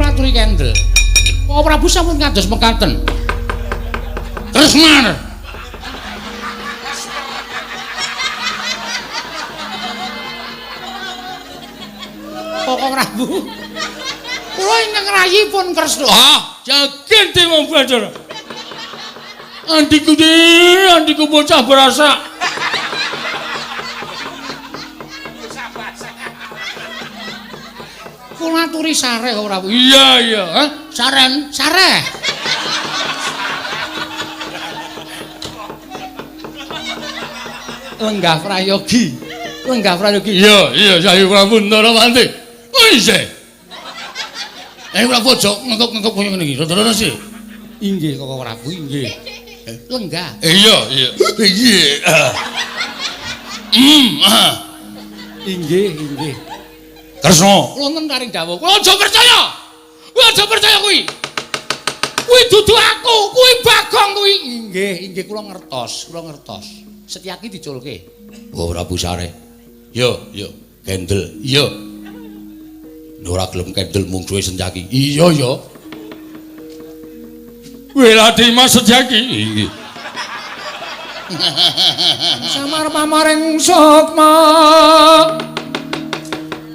ngaturi kendel. Pak Prabu sampun kados mekaten. Tresnar. Pak Prabu. Kula ingkang rayipun Kresna. Ah, jagen Dewa Bathara. Andiku bocah berasa. Kula aturi sare kok Prabu. Iya. Hah? Saren, sare. Lenggah prayogi. Iya, Sayu Prabu Ndarawanti. Wis. Prabu aja ngekuk koyo ngene iki. Rada-rada sih. Inggih kok Prabu, inggih. Lenggah. Iya. Inggih. Kresna. Kula nenten karing dawuh. Kula aja percaya. Aja percaya kuwi. Kuwi dudu aku, kuwi Bagong kuwi. Inggih, kula ngertos. Setyaki diculke. Oh Prabu Sare. Yo, kendel. Iya. Ora gelem kendel mung suwe Setyaki. Iya. Weladi Mas Setyaki. Inggih. Samar pamaring sukma.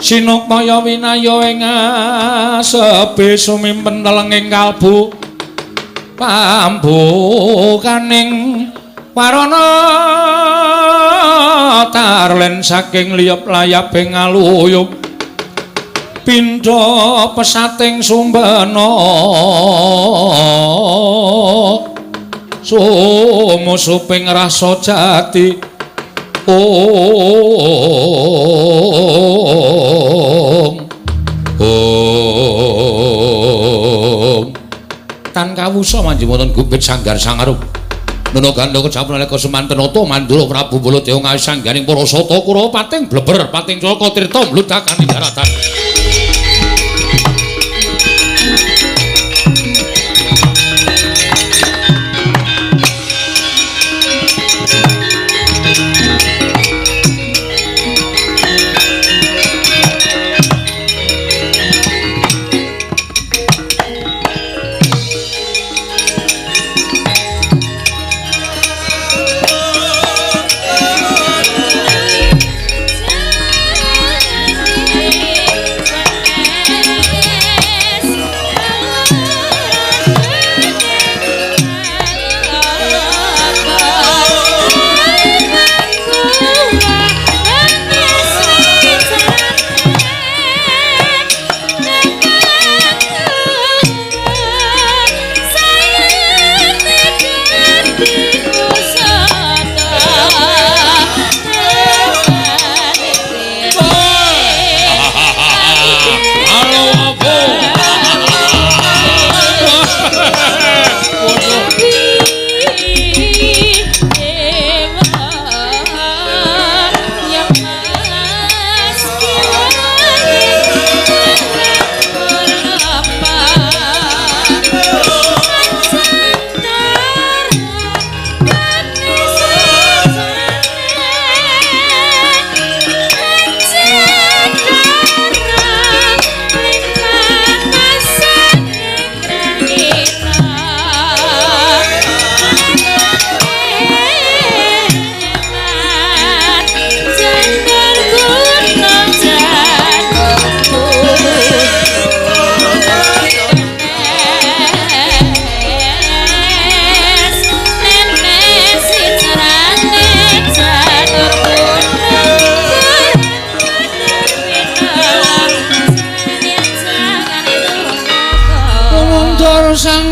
Sinukmaya winaya ing asepe sumimpen telenging kalbu pambukaning warana tarlen saking liyep layaping aluyup pindha pesating sumbana sumusuping rasa jati Tan kawusa manjing wonten gumpit sanggar sangarup Nana gandha kecampur nalika semantenata Mandura Prabu Baladewa ngawi sanggaring para sata Kurawa pating bleber pating Caka Tirta mludhakaning daratan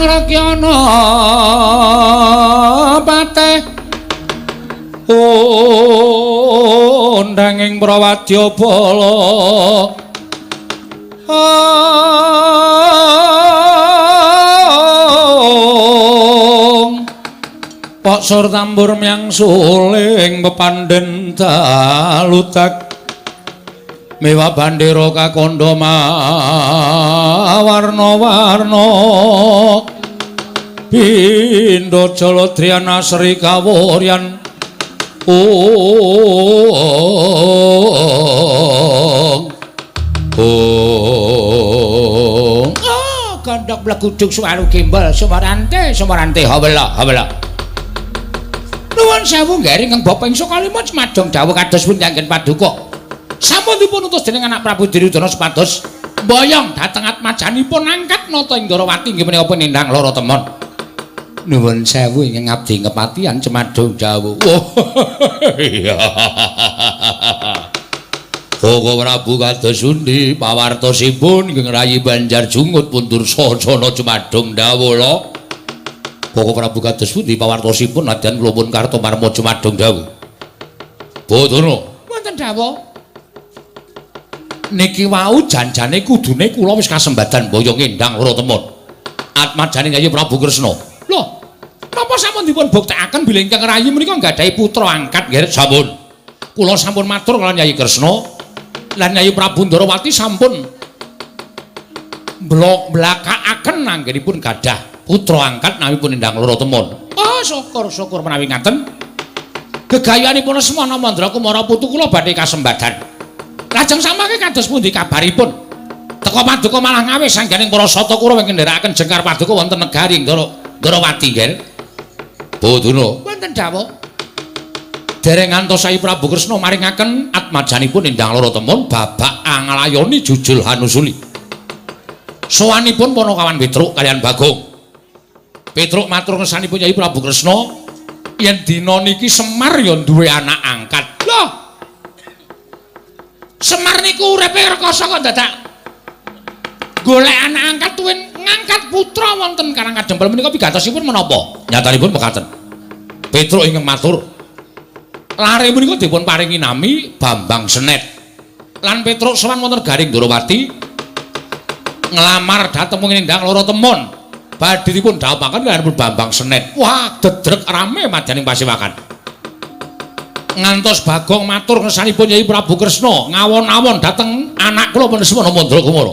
Rakyana pateh undanging Prawadyabala Pak Sur tambur miyang suling pepandhen daludak Mewa bandera kakandha warna-warna Pindha Jaladryana Sri Kawuryan gondok bleguduk suwaru gimbal sumarante hawela. Nuwun sewu nggih ingkang Bapak ing Sokalima Cemadong dawuh kados pun kanggen paduka. Sampun dipun utus dening anak Prabu Duryudana supados mboyong dhateng atmajanipun angkat nata ing Ndarawati nggih menika penindang lara temon. Nuwun sewu ingkang abdi kepatihan Cemadong dawuh. Koko Prabu kados pundi pawartosipun ingkang rayi Banjar Jungut pundur sasana Cemadong dawuh lho. Koko Prabu kados pundi pawartosipun nadyan kula pun karto marma Cemadong dawuh. Bathara wonten dawuh. Niki wau janjane kudune kula wis kasembadan boyong endang lara temon. Atmajane Yayi Prabu Kresna. Lho, napa sampun dipun buktekaken bilih ingkang rayi menika nggadahi putra angkat nggih sampun. Kula sampun matur kaliyan Yayi Kresna lan Yayi Prabu Ndarawati sampun blakakaken anggenipun gadah putra angkat namipun endang lara temon. Oh, syukur menawi ngaten. Gegayanipun Semana Mandra Kumara putu kula badhe kasembadan. Lajeng samangke kados pundi kabaripun? Teka paduka malah ngawis sangganing para sata kura ingkang nderekaken jengkar paduka wonten negari Ndarawati nggih. Bathara wonten dawuh. Dereng ngantos Yayi Prabu Kresna maringaken atmajanipun endang lara temon babak anglayoni jujul hanusuli. Sowanipun Panakawan Petruk kaliyan Bagong. Petruk matur ngersanipun Yayi Prabu Kresna yen dina niki Semar ya duwe anak angkat. Loh, Semar niku uripe rekoso kok dadak golek anak angkat tuwin ngangkat putra wonten Karang Kadempel menika pigatosipun menapa? Nyatanipun mekaten. Petruk ingkang matur. Lare menika dipun paringi nami Bambang Senet. Lan Petruk sowan wonten Garing Ndarawati nglamar dhateng endang lara temon. Badhe dipun dhawuhaken kaliyan Bambang Senet. Wah, dedreg rame madyaning pasewakan. Ngantos Bagong matur ngersanipun Yayi Prabu Kresna ngawon-awon dhateng anak kula menika Semana Mandra Kumara.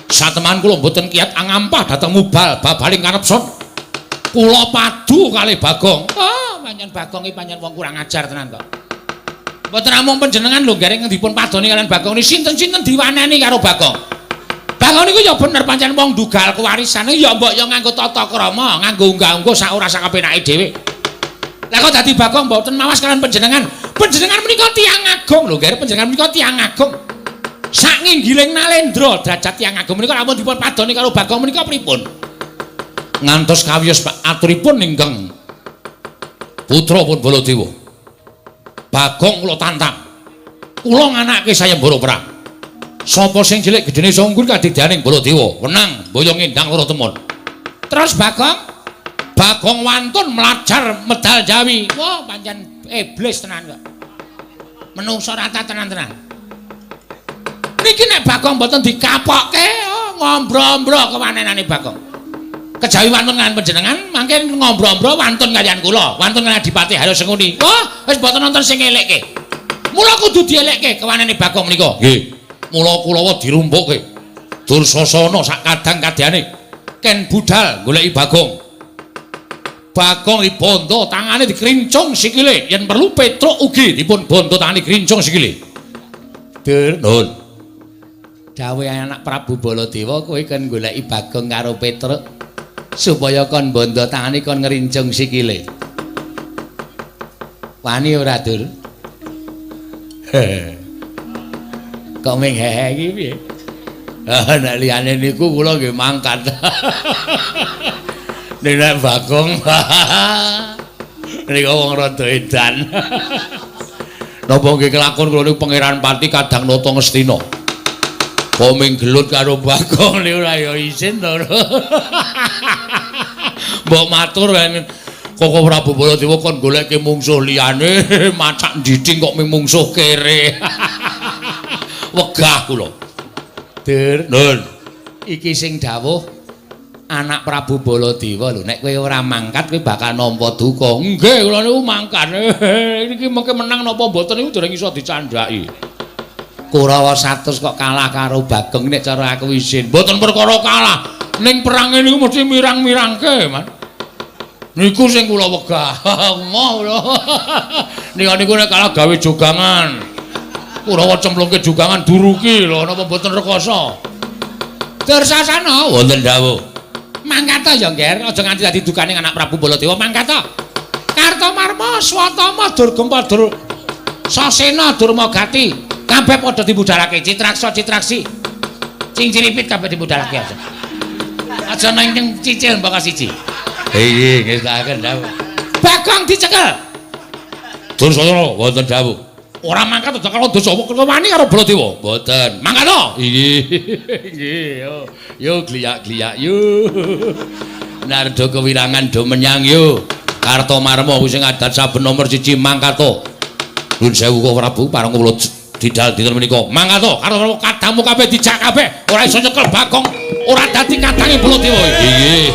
Sateman kula mboten kiyat angampah dhateng mubal babaling kanepson. Kula padu kalih Bagong. Oh, panjenengan Bagong iki panjenengan wong kurang ajar tenan kok. Mboten namung panjenengan lho nggih dipun padoni kaliyan Bagong niki sinten-sinten diwaneni karo Bagong. Bagong niku ya bener pancen wong dugal kewarisane ya mbok ya nganggo tata krama, nganggo unggah-ungguh sak ora sak kepenake dhewe. Lah kok dadi Bagong mboten mawas kalian panjenengan. Panjenengan menika tiyang agung lho, nggih panjenengan menika tiyang agung. Sak nginggiling Nalendra derajat tiyang agung menika lamun dipun padoni karo Bagong menika pripun? Ngantos kawiyos aturipun ingkang putra pun Baladewa. Bagong kula tantang. Kula nganake sayembara perang. Sapa sing cilik gedene sungkur kadidyaning Baladewa, wenang boyong endang lara temon. Terus Bagong wantun melajar medal Jawi. Wah, pancen iblis tenan kok. Menungso rata tenan-tenan. Niki nek Bagong mboten dikapokke, ngombro-ombro kewanenane Bagong. Kejawi wantun kaliyan panjenengan, mangke ngombro-ombro wantun kaliyan kula, wantun kaliyan Adipati Haryasengkuni. Wah, wis mboten nonton sing elekke. Mula kudu dielekke kewanene Bagong menika. Nggih. Mula kula dirumpukke. Dursasana sak kadang-kadane ken budal goleki Bagong. Bagong dibondo tangane dikrincung sikile, yen perlu Petruk ugi dipun bondo tangane dikrincung sikile. Nun. Dawuh anak Prabu Baladewa kowe kan goleki Bagong karo Petruk supaya kon bondo tangane kon ngrincung sikile. Wani ora, Dur? Kok ming hehe iki piye? Nek liyane niku kula nggih mangkat. Nek Bagong nika wong rada edan. Napa nggih kelakon kula niku Pangeran Pati kadang nata Ngastina. Poming gelut karo Bagong niku ora ya isin to. Mbok matur wae Koko Prabu Baladewa kon goleke mungsuh liyane macak ndithing kok mung mungsuh kere. Wegah kula. Dur, Nun. Iki sing dawuh anak Prabu Baladewa lho, nek kowe ora mangkat kowe bakal nampa duka. Nggih, kula niku mangkat. Niki mengke menang napa mboten niku dereng iso dicandhaki. Kurawa 100 kok kalah karo Bagong nek cara aku isin. Mboten perkara kalah, ning perang niku mesti mirang-mirangke, Mas. Niku sing kula wegah. Moh lho. Niku nek kalah gawe jogangan. Kurawa cemplungke jogangan duruki lho, napa mboten rekoso. Dursasana wonten dawuh. mangkata ya Nger, aja nganti dadi dukane anak Prabu Baladewa mangkata. Kartomarma, Swatama, Durgempa, Sasena, Durmagati, kabeh padha dibudhalake Citraksa, Citraksi. Cinciripit kabeh dibudhalake aja. Aja nang cicil mbaka siji. Nggih, ngestaken dawuh. Bagong dicekel. Dursasana wonten dawuh. Ora mangkat aja kalau dosa wani karo Baladewa. Mboten. Mangkat. Nggih. Nggih, yo gliyak-gliyak yo. Nardo kewirangan do menyang yo. Kartomarma kuwi sing adat saben nomor 1 mangkato. Nuwun sewu kok Prabu parang kula didal dinten menika. Mangkato karo kadamu kabeh dijak kabeh. Ora iso nyekel Bagong, ora dadi kadange Baladewa. Nggih.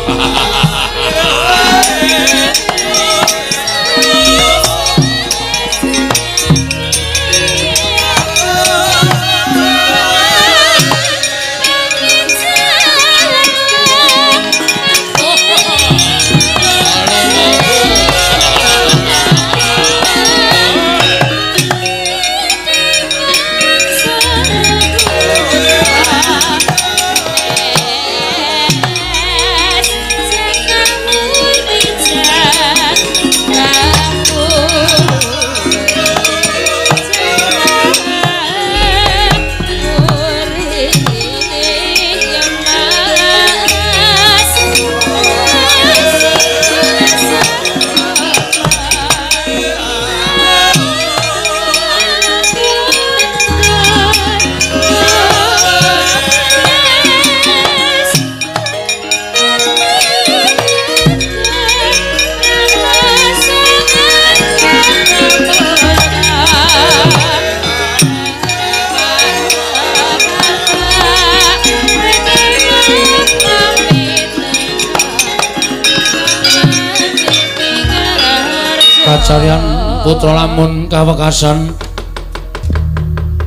Kacarian putra lamun kawekasan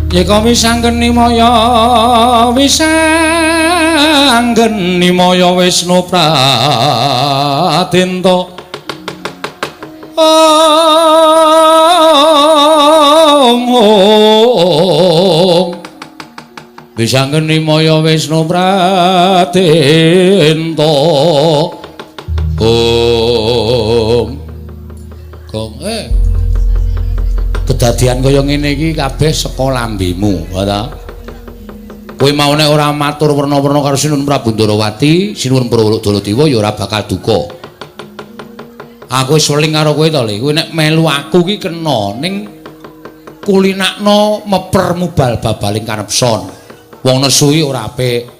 yeka wisanggeni maya Wisnu Pratenta wisanggeni maya Wisnu Pratenta Kong kedadian kaya ngene iki kabeh saka lambemu, ta? Kowe maune ora matur werna-werna karo Sinuwun Prabu Ndarawati, Sinuwun Baladewa ya ora bakal duka. Aku wis weling karo kowe to, Le. Kowe nek melu aku iki kena ning kulinakno meper mubal babaling kanepson. Wong nesuhi ora apik.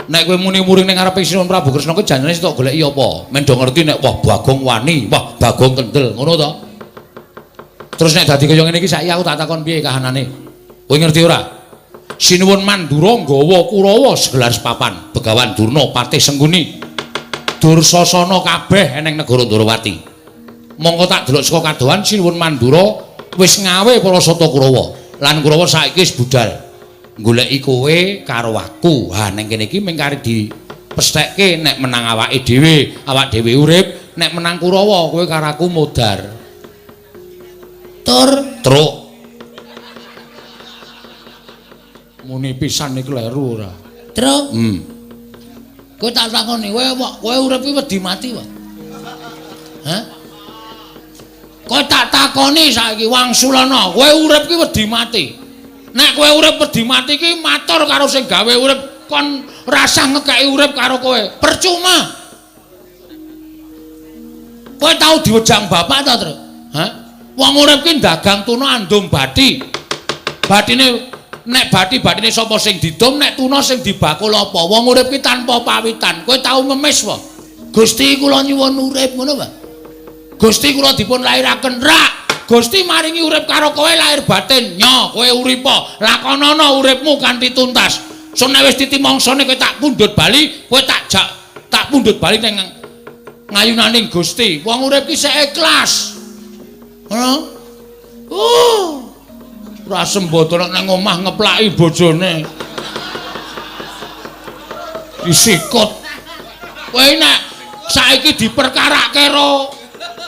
Nek kowe muni muring ning ngarepe Sinuwun Prabu Kresna kuwi janjane tok goleki apa? Men do ngerti nek wah Bagong wani, wah Bagong kendel, ngono to? Terus nek dadi kaya ngene iki saiki aku tak takon piye kahanane. Kowe ngerti ora? Sinuwun Mandura nggawa Kurawa segelar papan, Begawan Durna, Patih Sengguni, Dursasana kabeh eneng negara Ndarawati. Monggo tak delok saka kadohan Sinuwun Mandura wis ngawe para sata Kurawa. Lan Kurawa saiki wis budal. Goleki kowe karo aku. Ha ning kene iki mung kari dipesthekke nek menang awake dhewe, awak dhewe urip, nek menang Kurawa kowe karo aku modar. Tur truk. Muni pisan iki kleru ora. Truk? Kowe tak takoni, kowe urip iki wedi mati wae. Hah? Kowe tak takoni saiki Wangsulana, kowe urip iki wedi mati. Nek kowe urip wedi mati iki matur karo sing gawe urip kon rasah ngekeki urip karo kowe. Percuma. Kowe tau diwejang bapak ta, Tru? Hah? Wong urip ki dagang tuna andum bathi. Bathine nek bathine sapa sing didom, nek tuna sing dibakul apa? Wong urip ki tanpa pawitan. Kowe tau ngemis wae. Gusti kula nyuwun urip ngono wae. Gusti kula dipun lairaken rak. Gusti maringi urip karo kowe lahir batin. Nyo, kowe uripa, lakonana uripmu kanthi tuntas. So nek wis titimangsane kowe tak pundhut bali, kowe tak pundhut bali ning ngayunaning Gusti. Wong urip ki sek ikhlas. Ngono? Ora sembodo nek nang omah ngeplaki bojone. Disikut. Kowe nek saiki diperkarake karo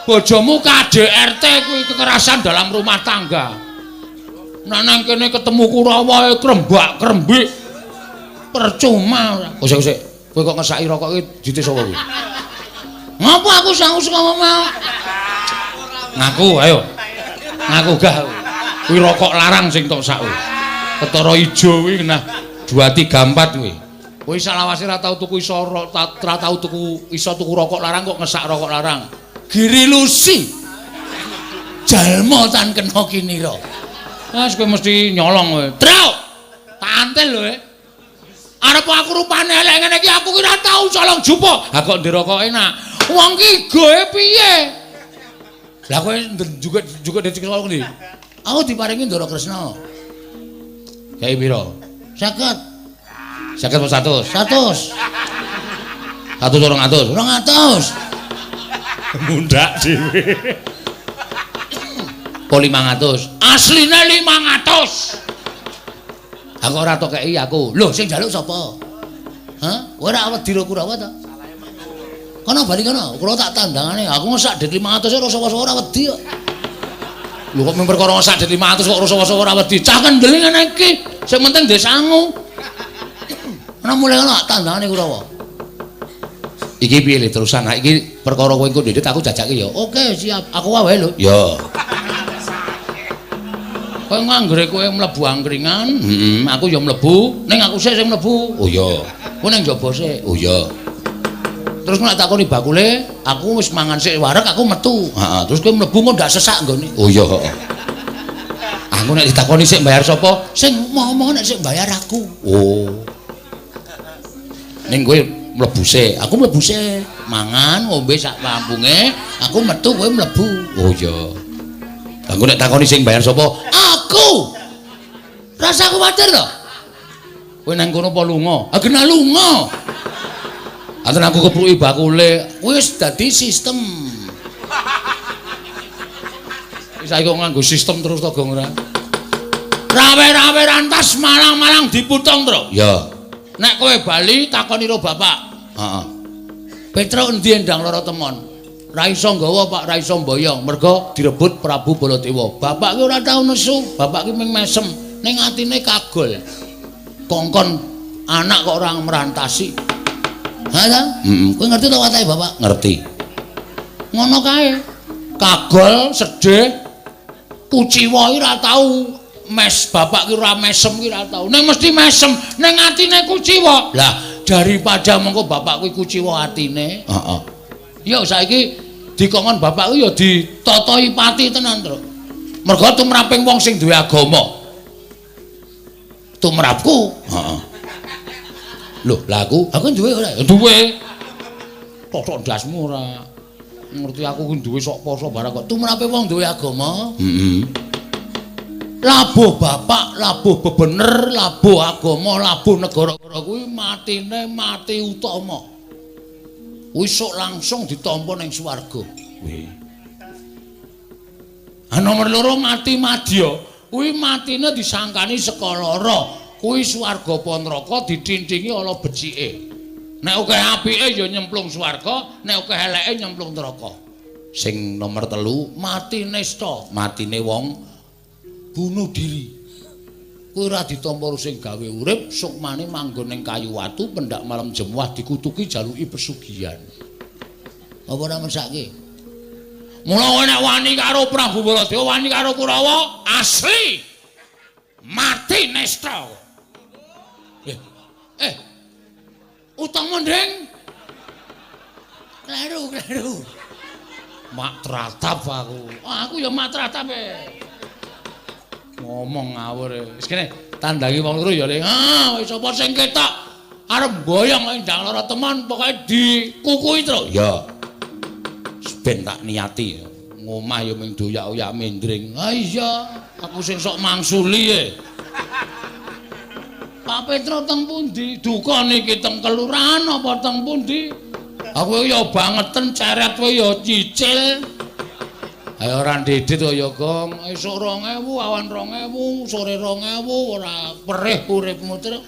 bojomu KDRT kuwi kekerasan dalam rumah tangga. Nek nang kene ketemu Kurawa krembak-krembik. percuma ora. Sik. Kowe kok ngesaki rokok iki dite sapa kuwi? Ngapa aku saus kok mau? Ngaku ayo. Ngaku gah. Kuwi rokok larang sing tok sak kuwi. Ketara ijo kuwi nah 2 3 4 kuwi. Kowe salawase ra tau tuku iso ra tau tuku rokok larang kok ngesak rokok larang. Giri lusi. Jalma tan kena kinira. Wes kowe mesti nyolong kowe. Truk. Tantel lho. Arep aku rupane elek ngene iki aku ki ora tau colong jupo. Ha kok ndirokok enak. Wong ki goe piye? Lah kowe juga dadi colong ndi? Aku diparingi Ndara Kresna. Kyai pira? 50. 50 apa 100? 100. 100 200. 200. Mundak dhewe. Po 500. Asline 500. Aku ora tok kei aku. Lho sing njaluk sapa? Hah? Ora wedi Kurawa ta? Kono bali kono, kula tak tandangane. Aku ngesak dit 500 ora rasa-rasa ora wedi kok. Lho kok mung perkara ngesak dit 500 kok rasa-rasa ora wedi. Cah kendeli ngene iki. Sing penting ndek sangu. Ana mulai kono tak tandangane Kurawa. Iki piye le terusan? Iki perkara kowe engko ndit aku jajake ya. Oke, siap. Aku wae lho. Ya. Kowe nganggere kowe mlebu angkringan, aku ya mlebu, ning aku sik sing mlebu. Oh iya. Kowe ning njaba sik. Oh iya. Terus nek takoni bakule, aku wis mangan sik wareg aku metu. Heeh, terus kowe mlebu kok ndak sesak nggone. Oh iya, heeh. Aku nek ditakoni sik bayar sapa? Sing mau nek sik bayar aku. Oh. Ning kowe mlebu sik, aku mlebu sik. Mangan, ngombe sak lampunge, aku metu kowe mlebu. Oh iya. Aku nek takoni sing bayar sapa? Aku. Rasa kuwatir to. Kowe nang kono apa lunga? Ah kena lunga. Aten aku kepruki bakule, wis dadi sistem. Saiki kok nganggo sistem terus to gong ora? Rawe-rawe rantas malang-malang diputung, Tru. Ya. Nek kowe bali takoni karo bapak. Heeh. Petruk endi endang lara temon? Ra iso nggawa Pak, ra iso mboyong, merga direbut Prabu Baladewa. Bapak ki ora tau nesu, bapak ki mung mesem, ning atine kagol. Kongkon anak kok ora merantasi. Ha ta? Kowe ngerti to watehe bapak? Ngerti. Ngono kae. Kagol, sedih, kuciwa ki ora tau mes, bapak ki ora mesem ki ora tau. Ning mesti mesem, ning atine kuciwa. Lah, daripada mengko bapak kuwi kuciwa atine. Heeh. Ya saiki dikongkon bapak ku ya ditotoi pati tenan, Tru. Mergo tumraping wong sing duwe agama. Tumrapku, heeh. Lho, lah aku duwe ora? Duwe. Totok ndasmu ora. Ngerti aku ku duwe sok poso barang kok. Tumrape wong duwe agama. Heeh. Labuh bapak, labuh bebener, labuh agama, labuh negara kuwi matine mati utama. Wis sok langsung ditampa ning swarga. Kuwi. Nomor 2 mati madya. Kuwi matine disangkani saka lara. Kuwi swarga apa neraka ditintingi ana becike. Nek akeh apike ya nyemplung swarga, nek akeh eleke nyemplung neraka. Sing nomor 3 mati nista, matine wong bunuh diri. Kuwi ora ditampa sing gawe urip, sukmane manggon ning kayu watu, pendak malam jemuah dikutuki jaluki pesugihan. Apa ora mesake? Mula nek wani karo Prabu Baladewa, wani karo Kurawa, asli mati nesta. Utama ndeng. Kleru. Mak tratap aku. Aku ya mak tratap ngomong ngawur wis kene tandangi wong loro ya wis apa sing ketok arep goyong ndang lara teman pokoke dikukui Tru ya ben tak niati ngomah ya ming doyak-oyak mendring iya aku sing sok mangsuli Pak Petro teng pundi duka niki teng kelurahan apa teng pundi aku ya bangeten ceret kowe ya cicil. Ayo ora ndedit kaya Gong, esuk 2000, awan 2000, sore 2000 ora perih uripmu, Tru.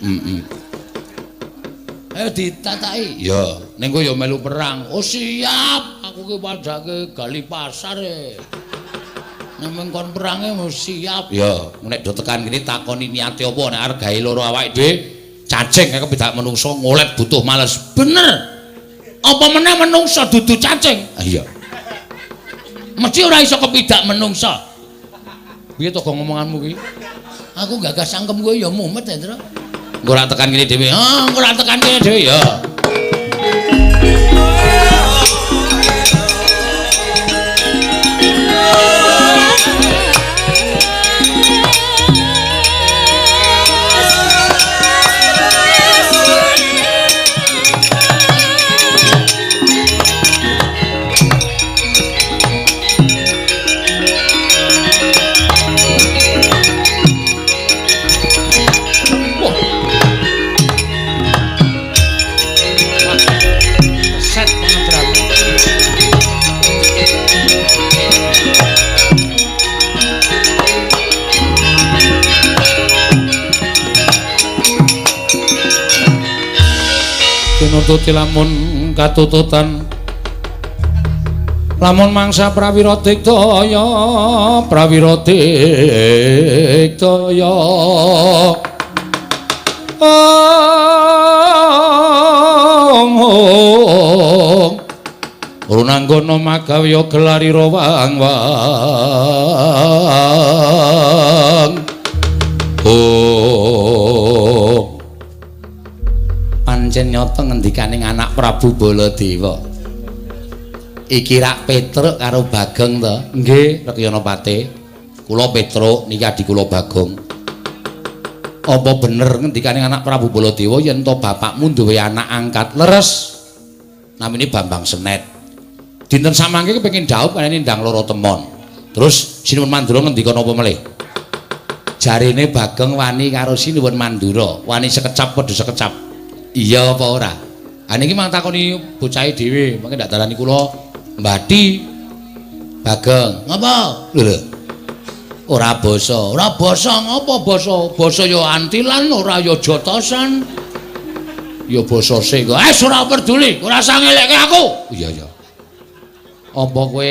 Ayo ditataki. Ya, ning kowe ya melu perang. Oh siap, aku ki padake gali pasar Nek kon perange mesti siap. Ya, nek do tekan kene takoni niate apa nek arep gawe loro awake dhewe Cacing kaya kepidak menungso ngolet butuh males. Bener. Apa meneh menungso dudu cacing? Iya. Mesti ora iso kepidak menungso. Piye to ngomonganmu kuwi? Aku gagas sangkem kowe ya mumet ya, Tru. Engko ora tekan kene dhewe. Engko ora tekan kene dhewe ya. Nututi lamun katututan lamun mangsa prawira diktaya runanggana magawiya gelarira wang-wang pancen nyata ngendikaning anak Prabu Baladewa. Iki rak Petruk karo Bagong to. Nggih, Rekyanapati. Kula Petruk niki adi kula Bagong. Apa bener ngendikaning anak Prabu Baladewa yen to bapakmu duwe anak angkat leres namine Bambang Senet. Dinten samangke kepengin dhaup kanene ndang loro temon. Terus Sinuwun Mandura ngendika napa melih? Jarine Bagong wani karo Sinuwun Mandura, wani sekecap padha sekecap. Iya apa ora? Ha niki mang takoni bocahe dhewe, mengke ndak darani kula Mbati. Bagong, ngapa? Lho. Ora basa. Ora basa ngapa basa? Basa ya antilan ora ya jotosan. Ya basa sing. Ora peduli, ora usah ngelekke aku. Iya ya. Apa kowe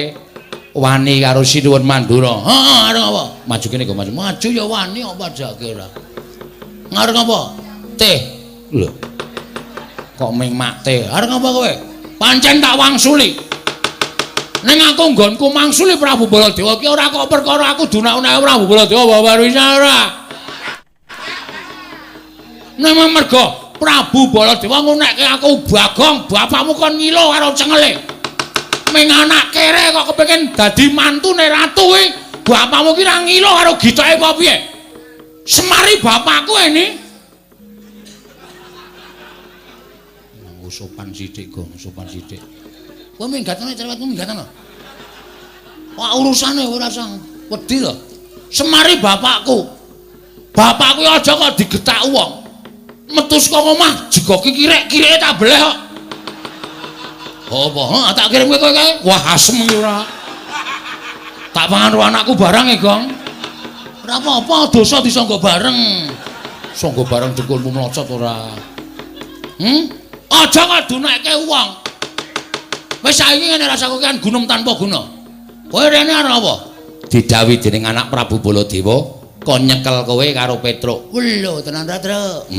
wani karo Sinuwun Mandura? Heeh, arep apa? Maju kene kok maju. Maju ya wani apa jake ora. Ngarep apa? Teh. Lho. Kok ming makte arep ngapa kowe pancen tak wangsuli ning aku nggonku mangsuli Prabu Baladewa ki ora kok perkara aku dunak-unake Prabu Baladewa babar wisa ora nek mergo Prabu Baladewa ngunekke aku Bagong bapakmu kon ngilo karo cengele ming anak kere kok kepengin dadi mantune ratu kuwi bapakmu ki ra ngilo karo gitoke apa piye semari bapakku ini sopan sithik Gong, sopan sithik. Kowe minggatane cerewetmu minggatane. Wah urusane ora usah wedi to. Semari bapakku. Bapakku aja kok digetak wong. Metu saka omah jegoki kirek-kireke tak beleh kok. Apa? Heeh, tak kirim kowe kae. Wah asem iki ora. Tak pangan karo anakku barang e, Gong. Ora apa-apa, dosa disangga bareng. Sangga bareng dengkulmu mlocot ora. Aja kok dunekke wong. Wis saiki ngene rasaku kan gunung tanpa guna. Kowe rene arep apa? Didhawuhi dening anak Prabu Baladewa, kon nyekel kowe karo Petruk. Lho, tenan ta, Truk?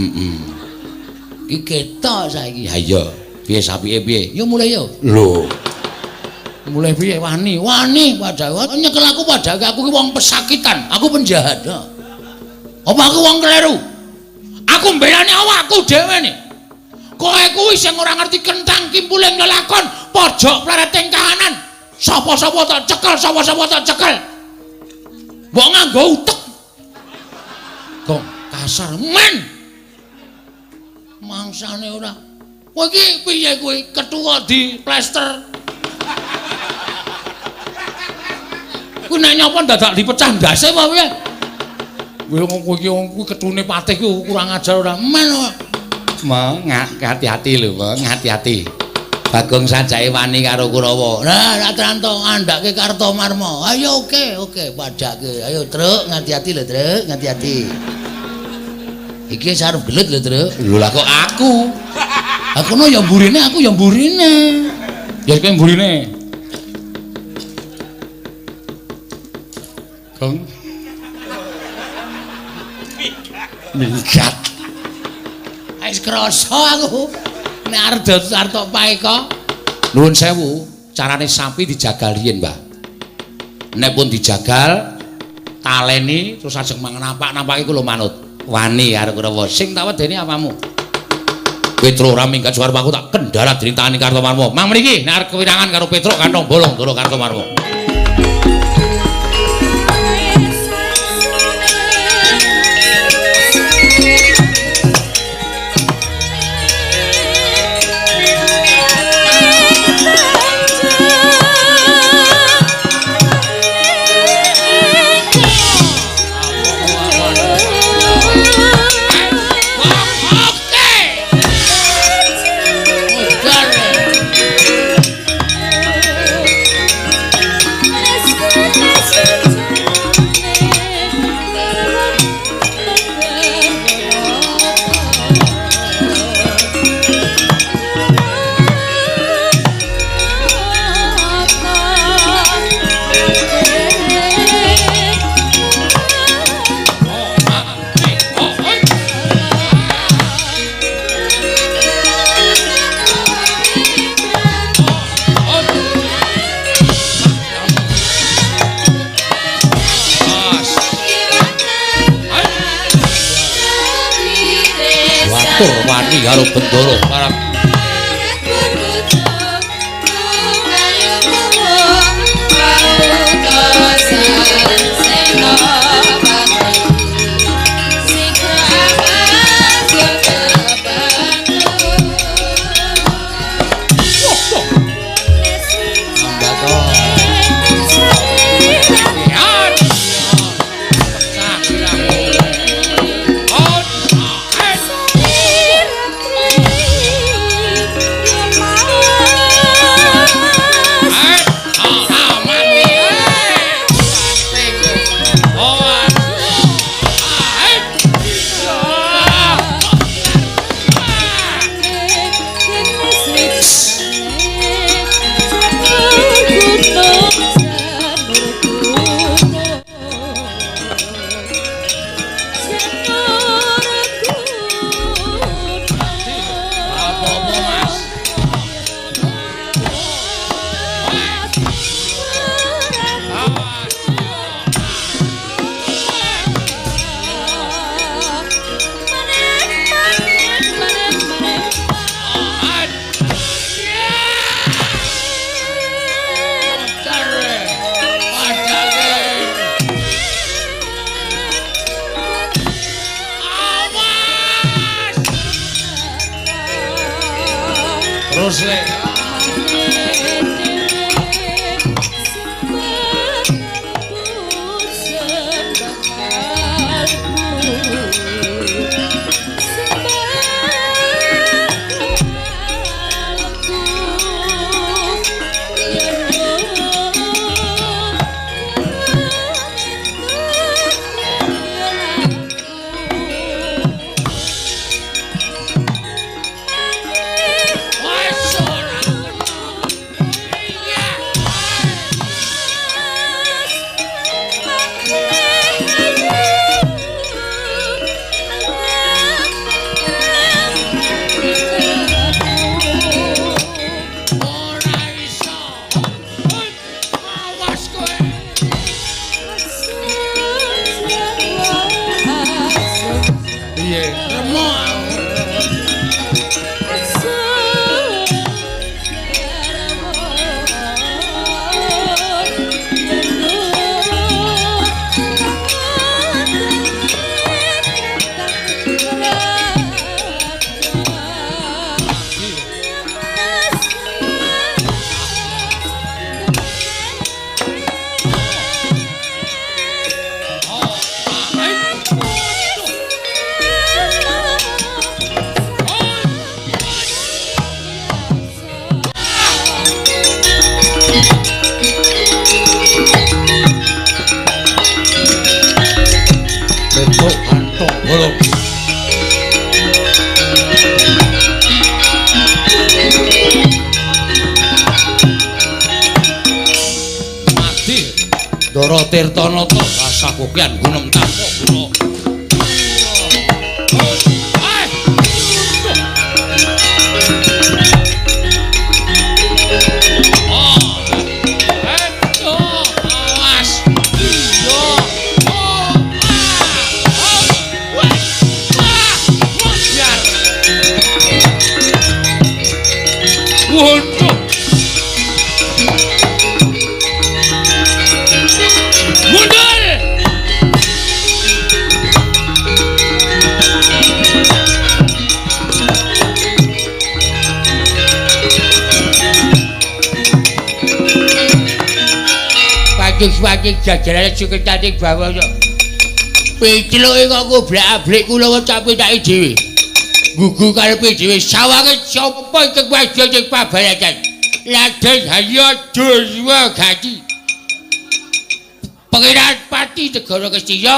Iki ketok saiki. Ha iya. Piye sapike piye? Ya mulai ya. Lho. Mulai piye wani? Wani padahal nyekel aku padahal aku ki wong pesakitan, aku penjahat. Apa aku wong kleru? Aku mbelani awakku dhewe nih. Kowe kuwi sing ora ngerti kentang kimpuling lelakon pojok plereting kahanan. Sapa-sapa tak cekel, sapa-sapa tak cekel. Mbok nganggo utek. Gong kasar men. Mangsane ora. Kowe iki piye kuwi ketua di plester? Kuwi nek nyapa dadak dipecah ndase apa piye? Kowe iki ketune patih ku kurang ajar ora men. Mo hati-hati lho, Mo, hati-hati. Bagong sajake wani karo Kurawa. Lah, Ratranto andake Kartomarma. Ayo oke, padake. Ayo, Truk, hati-hati lho, Truk, hati-hati. Iki sarep gelut lho, Truk. Lho lah kok aku. Aku no ya mburine, aku ya mburine. Ya kowe mburine. Gong. Wis krasa aku. Nek arep tok paeka. Nuwun sewu, carane sapi dijagal riyen, Mbah. Nek pun dijagal taleni terus ajeng nampak iku lho manut. Wani karo Kurawa. Sing tak wedeni apamu? Petro ora minggat suwarep aku tak kendharat dening tangane Kartomarma. Mang mriki nek arep kewirangan karo Petro kantong bolong Ndara Kartomarma. Wani karo Bendoro parang terus le Ndara Tirtanata rasa kokyan gunung tanpa guna. cacing jajaran cukup cacing bawah yo. Picluke kok goblak-ablik kula kok capitake dhewe. Gugu karepe dhewe sawange sapa ingkang wadya sing pabalasan. Laden hanya duswa gati. Pangeran Pati Negara Kestiya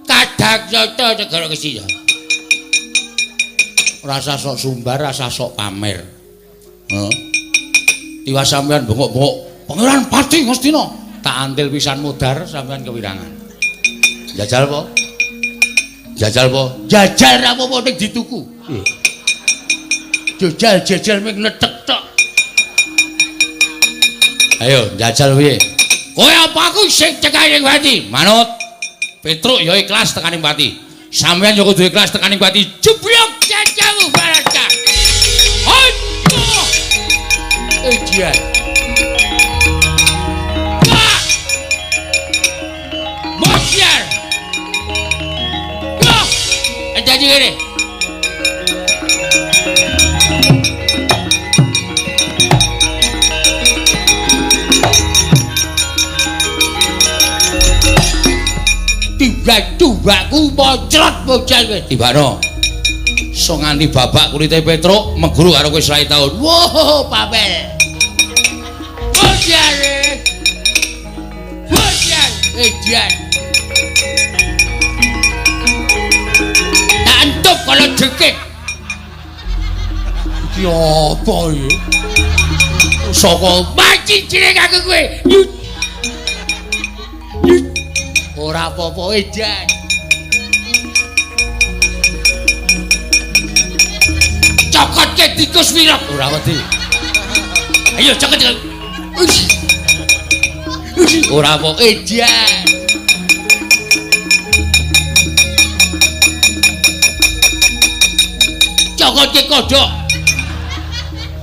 kadang nyata Negara Kestiya. Rasa sok sumbar, rasa sok pamer. Heeh. Tiwas sampean bengok-bengok Pangeran Pati Ngastina. Tak antil pisan mudar sampean kewirangan. Jajal po? Jajal po? Jajal ra apa-apa ning dituku. Jajal ming netek tok. Ayo, jajal piye? Kowe apa aku sing cekaning Pati? Manut. Petruk ya ikhlas tekaning Pati. Sampeyan ya kudu ikhlas tekaning Pati. Jeblok jajamu baraka. Aduh. Ejian. Bosiar. Wah. Jadi ngene. Tibak-tibakku pocrot bocah kowe. Tibakno. So nganti babak kulite Petruk meguru karo kowe selai taun. Wow, papel. Bocah. Bocah. Ejan. Tantup kalau jekik. Iki apa iki? Saka maci cilik aku kowe. Ora apa-apa edan. Cokotke tikus wirok ora wedi. Ayo cokot. Ora apa edan. Cokotke kodhok.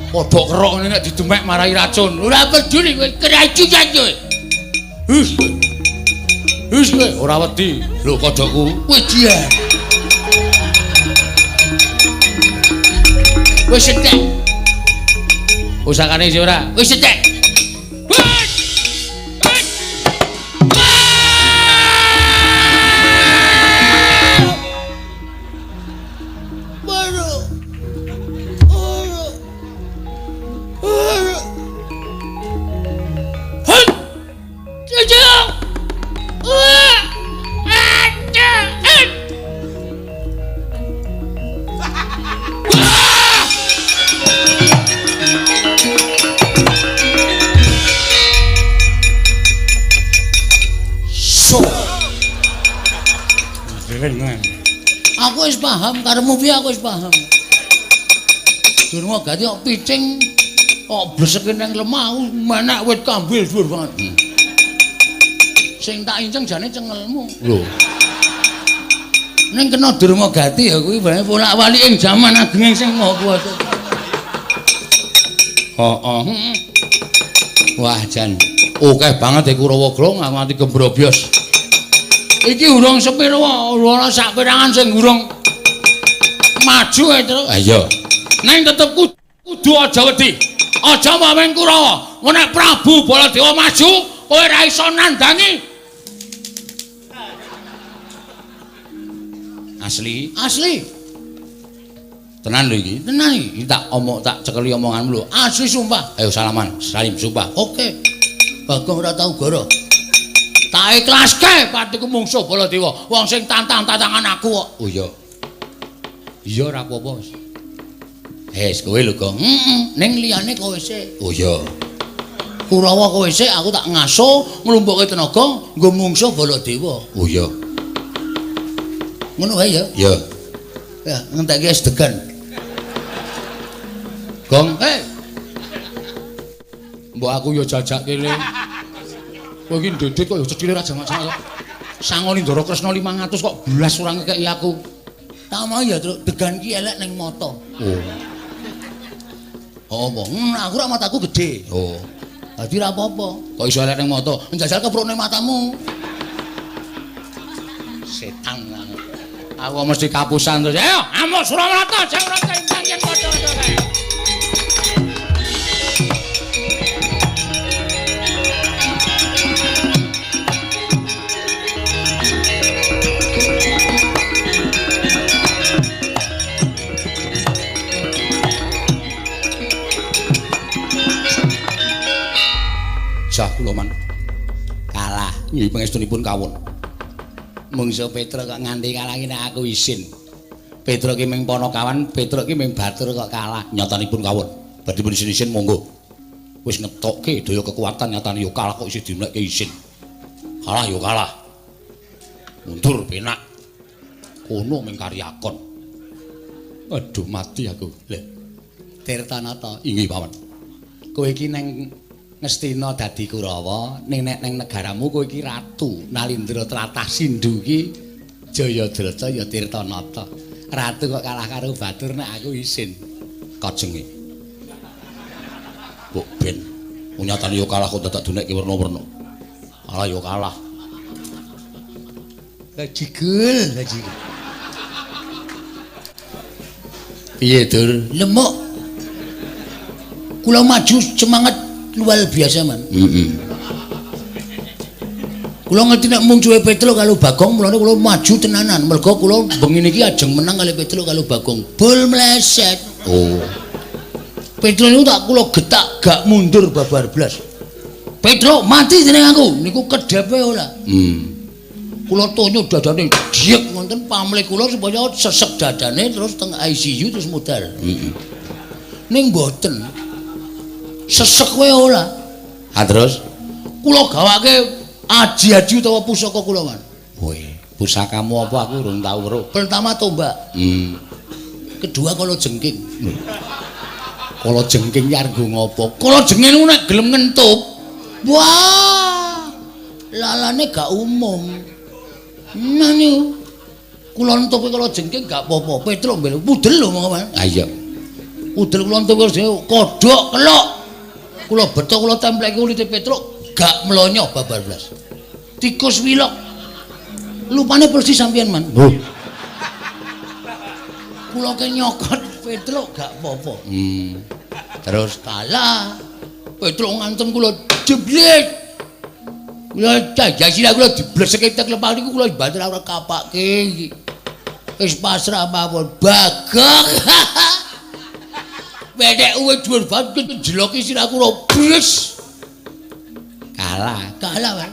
Kodhok kerok ngene nek didemek marai racun. Ora peduli kowe keracunan kowe. Wis kowe ora wedi. Lho kodhokku. Wedian. Wis entek. Usakane sih ora. Wis entek. Aku wis paham karemu piye aku wis paham. Durung gati kok picing kok bleseke nang lemah menak wit kambil dhuwur banget. Sing tak inceng jane cengelmu. Lho. Ning kena durung gati ya kuwi bae bolak-balik ing jaman ageng sing Maha Kuwasa. Heeh. Wah jan akeh banget iku Kurawa nganti gembrobyos. Iki urung sepiro ora sak pirangan sing urung maju terus. Ha iya. Neng tetep kudu aja wedi. Aja mameng Kurawa. Nek Prabu Baladewa maju, kowe ora iso nandangi. Asli? Asli. Tenan lho iki. Tenan iki. Tak cekeli omonganmu lho. Asli sumpah. Ayo salaman, salim sumpah. Oke. Bagong ora tau goro. Tak ikhlaske patiku mungsuh Baladewa. Wong sing tantang-tantangan aku kok. Oh iya. Iya ora apa-apa. Hes kowe lho, Gong. Ning liyane kowe sik. Oh iya. Kurawa kowe sik aku tak ngaso nglumpukke tenaga nggo mungsuh Baladewa. Oh iya. Ngono wae ya? Iya. Ya, ngentekke es degan. Gong, mbok aku ya jajak kene. Kowe iki ndedit kok ya cedhile ra jamak-jamak. Sangoni Ndara Kresna 500 kok blas ora ngekeki aku. Tak mau ya, Truk, degan ki elek ning mata. Oh. Apa? Aku ra mataku gedhe. Oh. Dadi ra apa-apa. Kok iso elek ning mata? Njajal keprone matamu. Setan banget. Aku mesti kapusan terus. Ayo, amuk Suramanata sing ora kaimbang yen padha-padha kae. Nggih pangestunipun kawon. Mungsuh Petruk kok nganti kalah iki nek aku isin. Petruk ki ming Panakawan, Petruk ki ming Batur kok kalah. Nyatanipun kawon. Badhe pun isin-isin monggo. Wis ngetokke daya kekuatan nyatane yo kalah kok isih dimenekke isin. Kalah yo kalah. Mundur penak. Kono ming karyakon. Aduh mati aku. Lha Tirtanata, inggih paman. Kowe iki neng Ngastina dadi Kurawa, ning nek neng negaramu kowe iki ratu. Nalindra tlatah Sindhu iki Jayadrata ya Tirtanata. Ratu kok kalah karo Batur nek aku isin. Kajenge. Kok ben nyatane yo kalah kok dadak dunekke werna-werna. Kalah yo kalah. Lajigul. Piye, Dur? Lemuk. Kula maju semangat luar biasa, Man. Kula ngerti nek mung cuwe Petruk karo Bagong, mulane kula maju tenanan. Mergo kula bengi niki ajeng menang kali Petruk karo Bagong. Bol meleset. Oh. Petruk niku tak kula getak gak mundur babar blas. Petruk mati jeneng aku. Niku kedepe ora. Kula tonyo dadane diek wonten pamrih kula supaya sesek dadane terus teng ICU terus modal. Ning mboten. Sesek wae ora. Ha terus Kula gawake aji-aji utawa pusaka kula, Man. Woi, pusakamu apa aku urung tau weruh. Pertama tombak. Kedua kala jengking. Kala jengking yargo ngopo? Kala jengking niku nek gelem ngentup. Wah. Lalane gak umum. Nah niku. Kula entupe kala jengking gak apa-apa. Petruk mbel pudel lho monggo, Man. Ha iya. Pudel kula entup kodhok kelok. Kula beto kula templeke kulite Petruk gak mlonyo babar blas. Tikus wilok. Lupane persis sampean, Man. Kula ke nyokot Petruk gak apa-apa. Terus kalah. Petruk ngantem kula jeblet. Kula jajasila kula dibleseke tek lepah niku kula banter ora kapake iki. Wis pasrah mawon. Bagong. Bedek uwe dhuwur banget jeloki sirahku ora bres. kalah. Kalah, Man.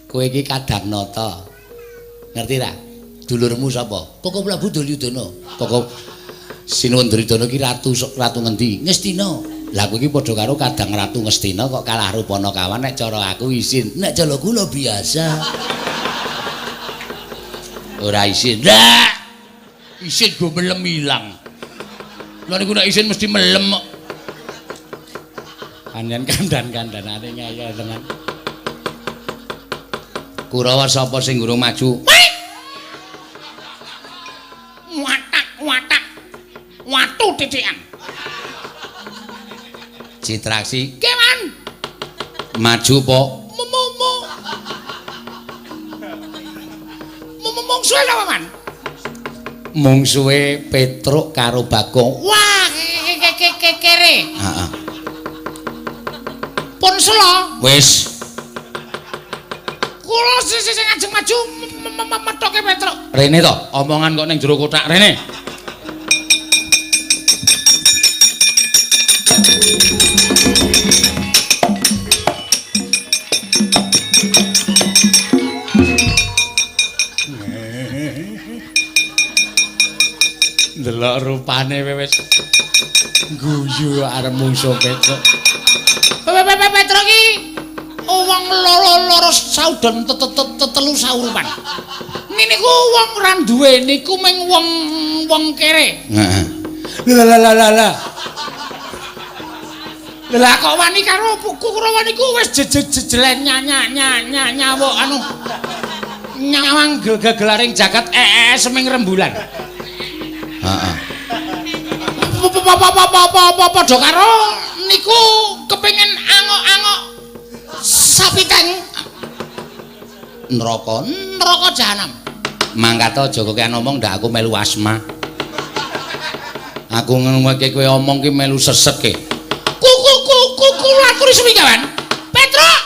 Kowe iki Kadangnata. Ngerti ra? Dulurmu sapa? Koko Prabu Duryudana. Koko Sinuwun Duryudana iki ratu ngendi? Ngastina. Lah kowe iki padha karo Kadang Ratu Ngastina kok kalah karo Panakawan nek cara aku isin. Nek jala kula biasa. Ora isin. Lah. Isin go melem ilang. Lah niku nek isin mesti melem kok. Panjen kandan-kandanane ngaya tenan. Kurawa sapa sing gurung maju? Watak. Watu titikan. Citraksi Keman. maju po. Mungsuhe napa, Man? Mungsuhe Petruk karo Bagong. Wah, kere. Heeh. Pun sela. Wis. Kula sing ajeng maju metoke Petruk. Rene to, omongan kok ning jero kotak rene. Delok rupane wis guyu arep mungsuh Petruk. Petruk iki wong loro saudan tetelu saurupan. Niku wong ora duwe niku mung wong kere. Heeh. Lah kok wani karo Kurawa niku wis jejelen nyawuk anu nyawang gegelaring jagat seming rembulan. Heeh. Padha karo niku kepengin angok-angok sapiteng neraka jahanam. Mangkat aja kok ngomong ndak aku melu asma. Aku ngomongke kowe omong ki melu sesek e. Aturi suminggawan. Petruk.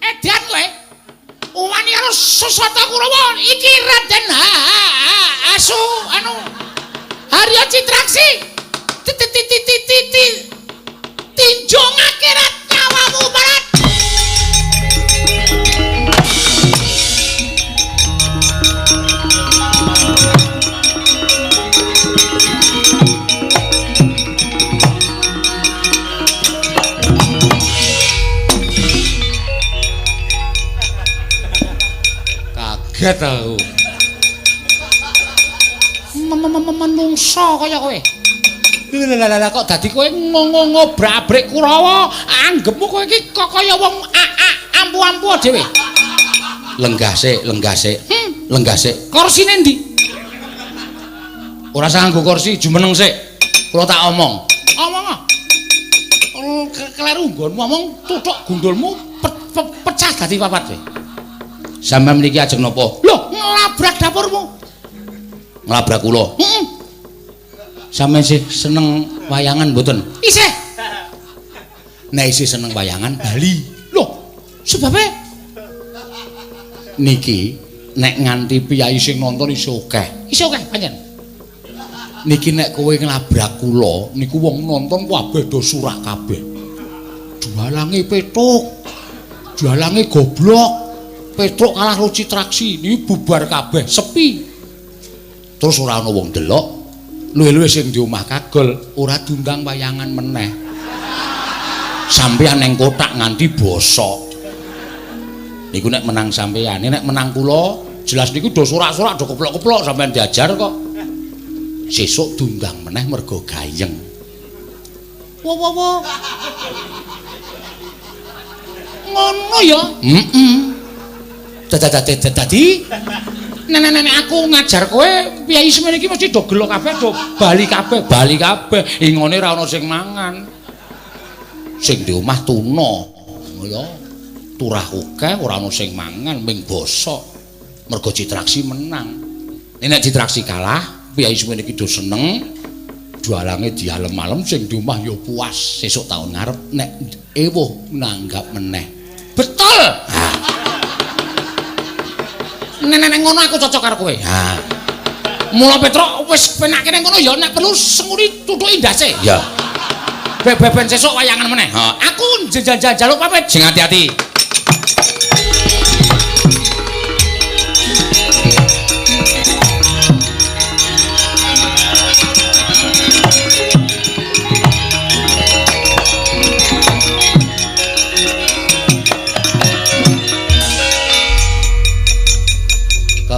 Edan kowe. Wani karo Susata Kurawa iki Raden Asu anu Harya Citraksi. Tinjongake rat nyawamu barat. kaget aku. Menungso kaya kowe. Lah kok dadi kowe ngobrak-abrik Kurawa, anggepmu kowe iki kok kaya wong ampu-ampu dhewe. Lenggah sik. Kursine ndi? Ora usah nganggo kursi, jumeneng sik. Kula tak omong. Omong ah. Kleru nggonmu omong tuthuk gundulmu pecah dadi papat kowe. Sampeyan mriki ajeng napa? Lho, nglabrak dapurmu. Nglabrak kula. Heeh. Sampeyan sih seneng wayangan mboten? Isih. Nek isih seneng wayangan bali. Lho, sebabe niki nek nganti piyai sing nonton isih akeh. isih akeh pancen. Niki nek kowe nglabrak kula niku wong nonton kabeh do surak kabeh. Jualange petuk. Jualange goblok. Petruk kalah Ruci Traksi niki bubar kabeh, sepi. Terus ora ana wong delok. Luwe-luwe sing di omah kagol ora diundang wayangan meneh. Sampeyan ning kotak nganti bosok. Niku nek menang sampeyan, nek menang kula jelas niku do surak-surak do keplok-keplok sampeyan diajar kok. Sesuk diundang meneh mergo gayeng. Wo. Ngono ya? Heeh. Dadi Nenek aku ngajar kowe piyai semene iki mesti do gelo kabeh, do bali kabeh. Ingone ora ana sing mangan. Sing di omah tuna. Ya. Turah akeh ora ana sing mangan, ming bosok. Mergo Citraksi menang. Nek Citraksi kalah, piyai semene iki do seneng. Jualange dialem-alem sing di omah ya puas. Sesuk taun ngarep nek ewuh nanggap meneh. Betul. Nenek ngono aku cocok karo kowe. Ha. Mula Petruk wis penake ning ngono ya nek perlu senguri tuthuki ndase. Ya. Beben sesuk wayangan meneh. Ha. Aku jaluk pamit. Sing hati-hati.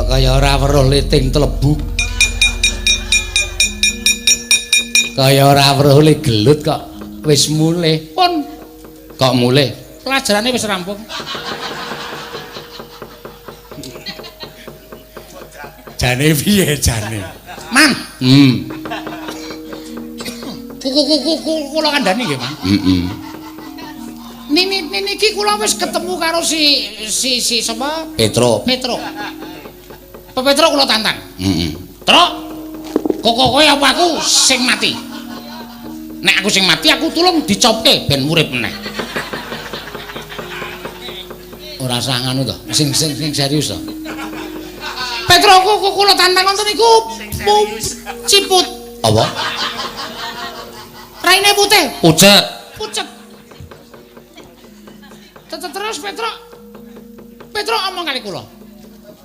Kaya ora weruh liting telebuk. Kaya ora weruh le gelut kok wis mulih. Pun Kok mulih? pelajarane wis rampung. Jane piye jane? Man, Kuku kula kandhani nggih, Man. Heeh. Niki kula wis ketemu karo si sapa? Petro. Petruk kula tantang. Heeh. Truk. Kowe apa aku sing mati? Nek aku sing mati aku tulung dicopke ben urip meneh. Ora usah ngono to. Sing serius to. Petruk kula tantang wonten niku ciput. Apa? Raine putih. Pucet. Pucet. Terus Petruk omong kali kula.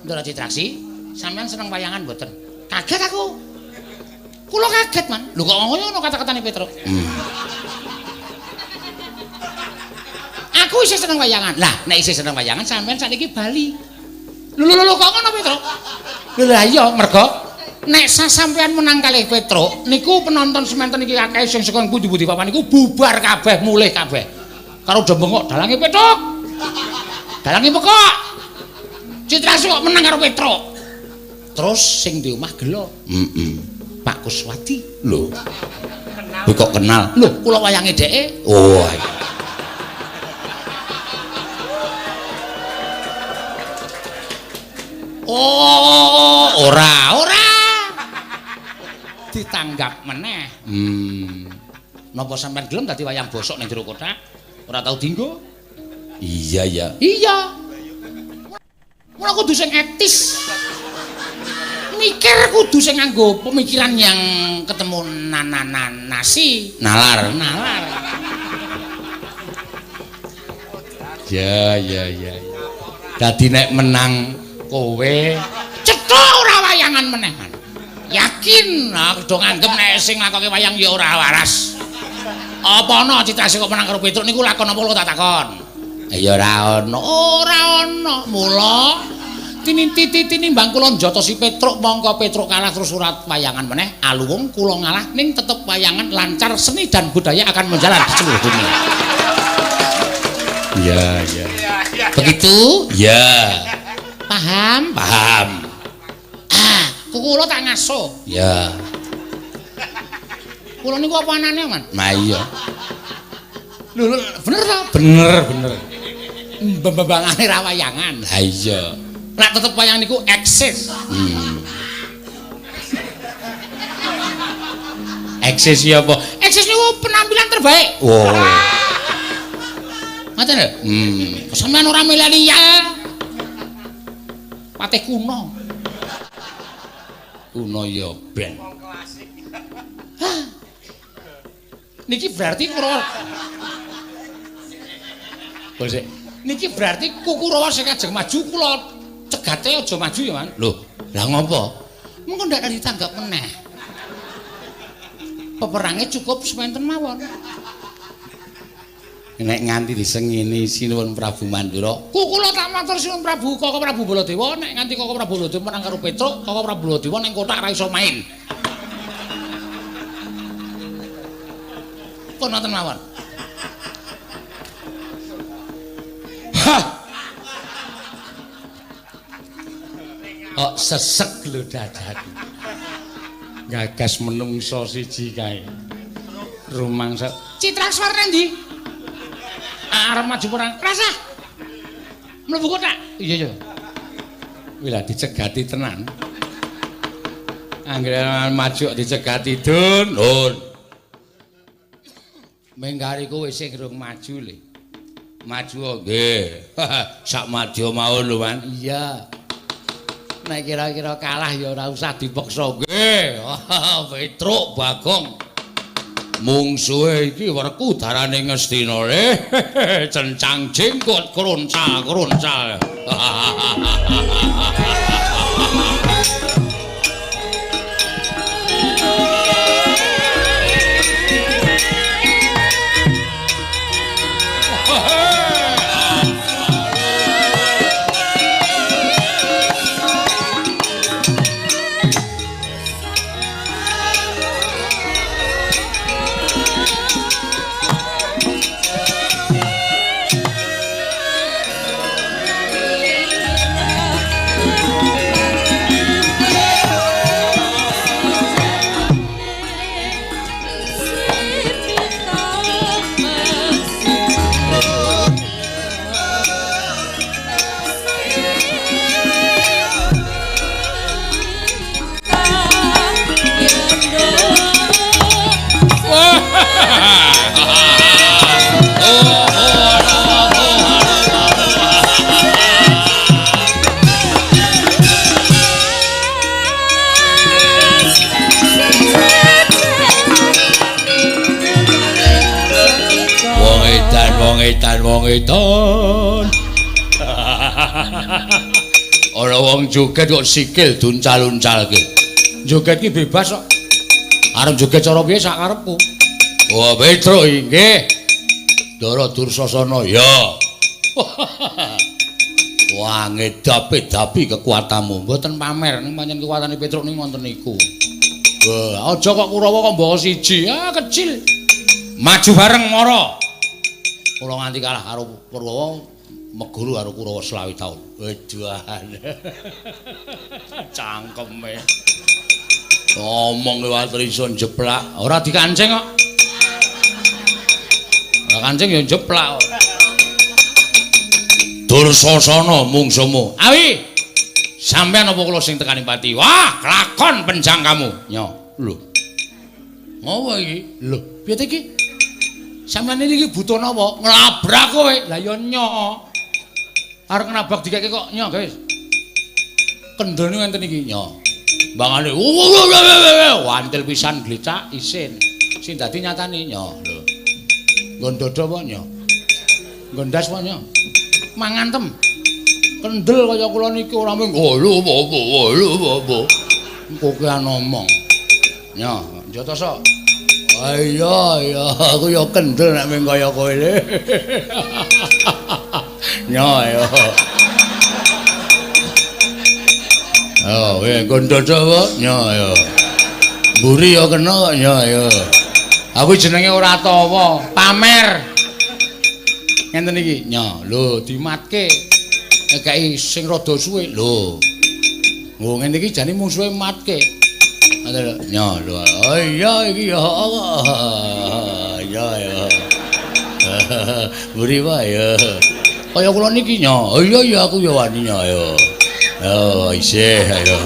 Ndara Citraksi, sampean seneng wayangan mboten? Kaget aku. Kula kaget, Man. Lho kok ngono kata-katane Petruk. Aku isih seneng wayangan. Lah, nek isih seneng wayangan sampean sakniki bali. Lho kok ngono Petruk? Lah iya, mergo nek sampean menang kalih Petruk, niku penonton semanten iki akeh sing saka pundi-pundi papan niku bubar kabeh, mulih kabeh. Karo do bengok dalange Petruk. Dalange pekok. Citraksi kok menang karo Petruk. Terus sing di omah gelo. Pak Kuswati. Lho. Kok kenal? Lho, kula wayange dheke. Oh. Oh, ora. Ditanggap meneh. Napa sampean gelem dadi wayang bosok ning jero kotak? Ora tau dinggo? Iya. Mula kudu sing etis. Mikir kudu sing nganggo pemikiran yang ketemu nasi. Nalar. Ya. Dadi nek menang kowe Cetha ora wayangan meneh. Yakin aku do nganggep nek sing lakoke wayang ya ora waras. Apa ana Citraksi kok menang karo Petruk niku lakon apa lho tak takon? ya ora ana. Ora ana. Mula tinimbang kula njotosi Petruk mongko Petruk kalah terus surat wayangan meneh aluwung kula ngalah ning tetep wayangan lancar seni dan budaya akan menjalar di seluruh dunia. Iya, iya. Begitu? Iya. Paham? Paham. Ah, kula tak ngaso. Ya. Kula niku apa anane, Man? Nah iya. Lho, bener ta? Bener. Mbembangane ra wayangan. Ha iya. Nek tetep wayang niku eksis. Eksis ya apa? Eksis niku penampilan terbaik. Wow. Ngoten lho. Sampeyan ora milenial. Patih kuno. Kuno ya ben. Niki berarti Niki berarti Kukurawa sing ajeng maju kula cegate aja maju ya, Man. Loh, lah ngopo? Mengko ndak ditanggap meneh. Peperange cukup semanten mawon. Nek nganti disengini sinuwun Prabu Mandura. Kula tak matur sinuwun Prabu Koko Prabu Baladewa nek nganti Koko Prabu Baladewa menang karo Petruk, Koko Prabu Baladewa ning kotak ra iso main. Pun nonton mawon. Kok sesek lho dadaku. Gagas menungso siji kae. Rumangsa Citrakswar ndi? Arep maju perang. Rasa. Mlebu kotak. iya. Wila dicegati tenan. Anggere maju dicegati Dun. Menggariku wis sing durung maju le. Maju nggih. Sak madya mawon lho, Man. Iya. Nek kira-kira kalah ya ora usah dipaksa nggih. Petruk Bagong. Mungsuhe iki werku darane Ngastina le. Cencang jenggot kroncal. Wong edan. Ora wong joget kok sikil duncal-uncalke. Joget ki bebas kok. Arep joget cara piye sak karepku. Oh, Petruk nggih. Dara Dursasana ya. Wah, ngedapi kekuatanmu. Mboten pamer ning pancen kekuatane Petruk ning wonten niku. Wah, aja kok Kurawa kok mbawa siji. Ah, kecil. Maju bareng mara. Kula nganti kalah karo Purwa meguru karo Kurawa 20 taun. Wedohan. Cangkeme. Ngomong liwat iso jeplak, ora dikancing kok. Ora kancing ya jeplak kok. Dursasana mungsumu. Awi. Sampeyan apa kula sing tekani pati? Wah, kelakon penjang kamu. Nyo, lho. Ngopo iki? Lho, piye iki? Sampeyan iki butuh napa? Nglabrak kowe. Lah ya nyo. Arep nabrak dikeke kok nyo, guys. Kendhone ngenten iki nyo. Bangane wantil pisan glicak isin. Sing dadi nyatane nyo, lho. Nggon dodo apa nyo? Nggon ndas apa nyo? Mangantem. Kendel kaya kula niki ora mung lho apa. Engko ki ngomong. Nyo, Jatasa. Iya, aku ya kendel nek mung kaya kowe le. Nyo ya. Oh, Gondodo apa? Ya, ya. Mburi ya kena ya, ya. Aku jenenge ora tawa, pamer. Ngenten iki. Ya, lho dimatke. Ngekeki sing rada suwe. Lho. Oh, ngene iki jane musuhe matke. Ya, lho. Oh iya iki ya. Ya, ya. Mburi wae ya. Kaya kula niki nya. Oh iya aku ya wani nya ya. Oh, isih ayo.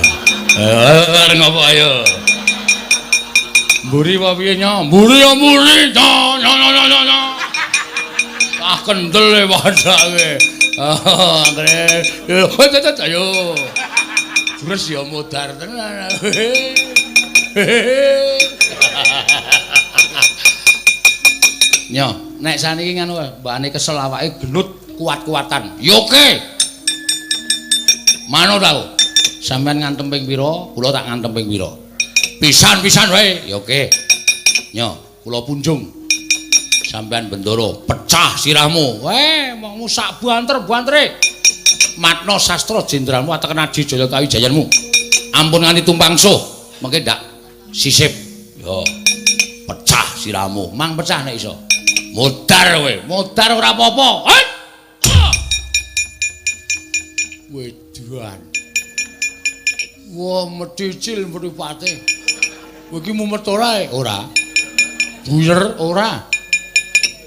Areng apa ayo? Mburi apa piye nya? Mburi ya mburi. Nya. Ah kendel e padake. Anggere. Ayo. Terus ya modar tenan. Nya, nek saniki ngono mbakane kesel awake genut kuat-kuatan. Yo oke. Manut aku. Sampeyan ngantem ping pira, kula tak ngantem ping pira. Pisan-pisan wae. Ya oke. Nyo, kula punjung. Sampeyan Bendoro pecah sirahmu. Mongmu sak banter-bantere. Matna sastra jenderalmu ateken Adi Jaya Kawijayanmu. Ampun nganti tumpang suh. Mengke ndak sisip. Yo. Pecah sirahmu. Mang pecah nek iso. Modar kowe. Modar ora apa-apa. Wedan. Wah, medicil mripate. Kowe iki mumet ora? Ora. Buyer ora.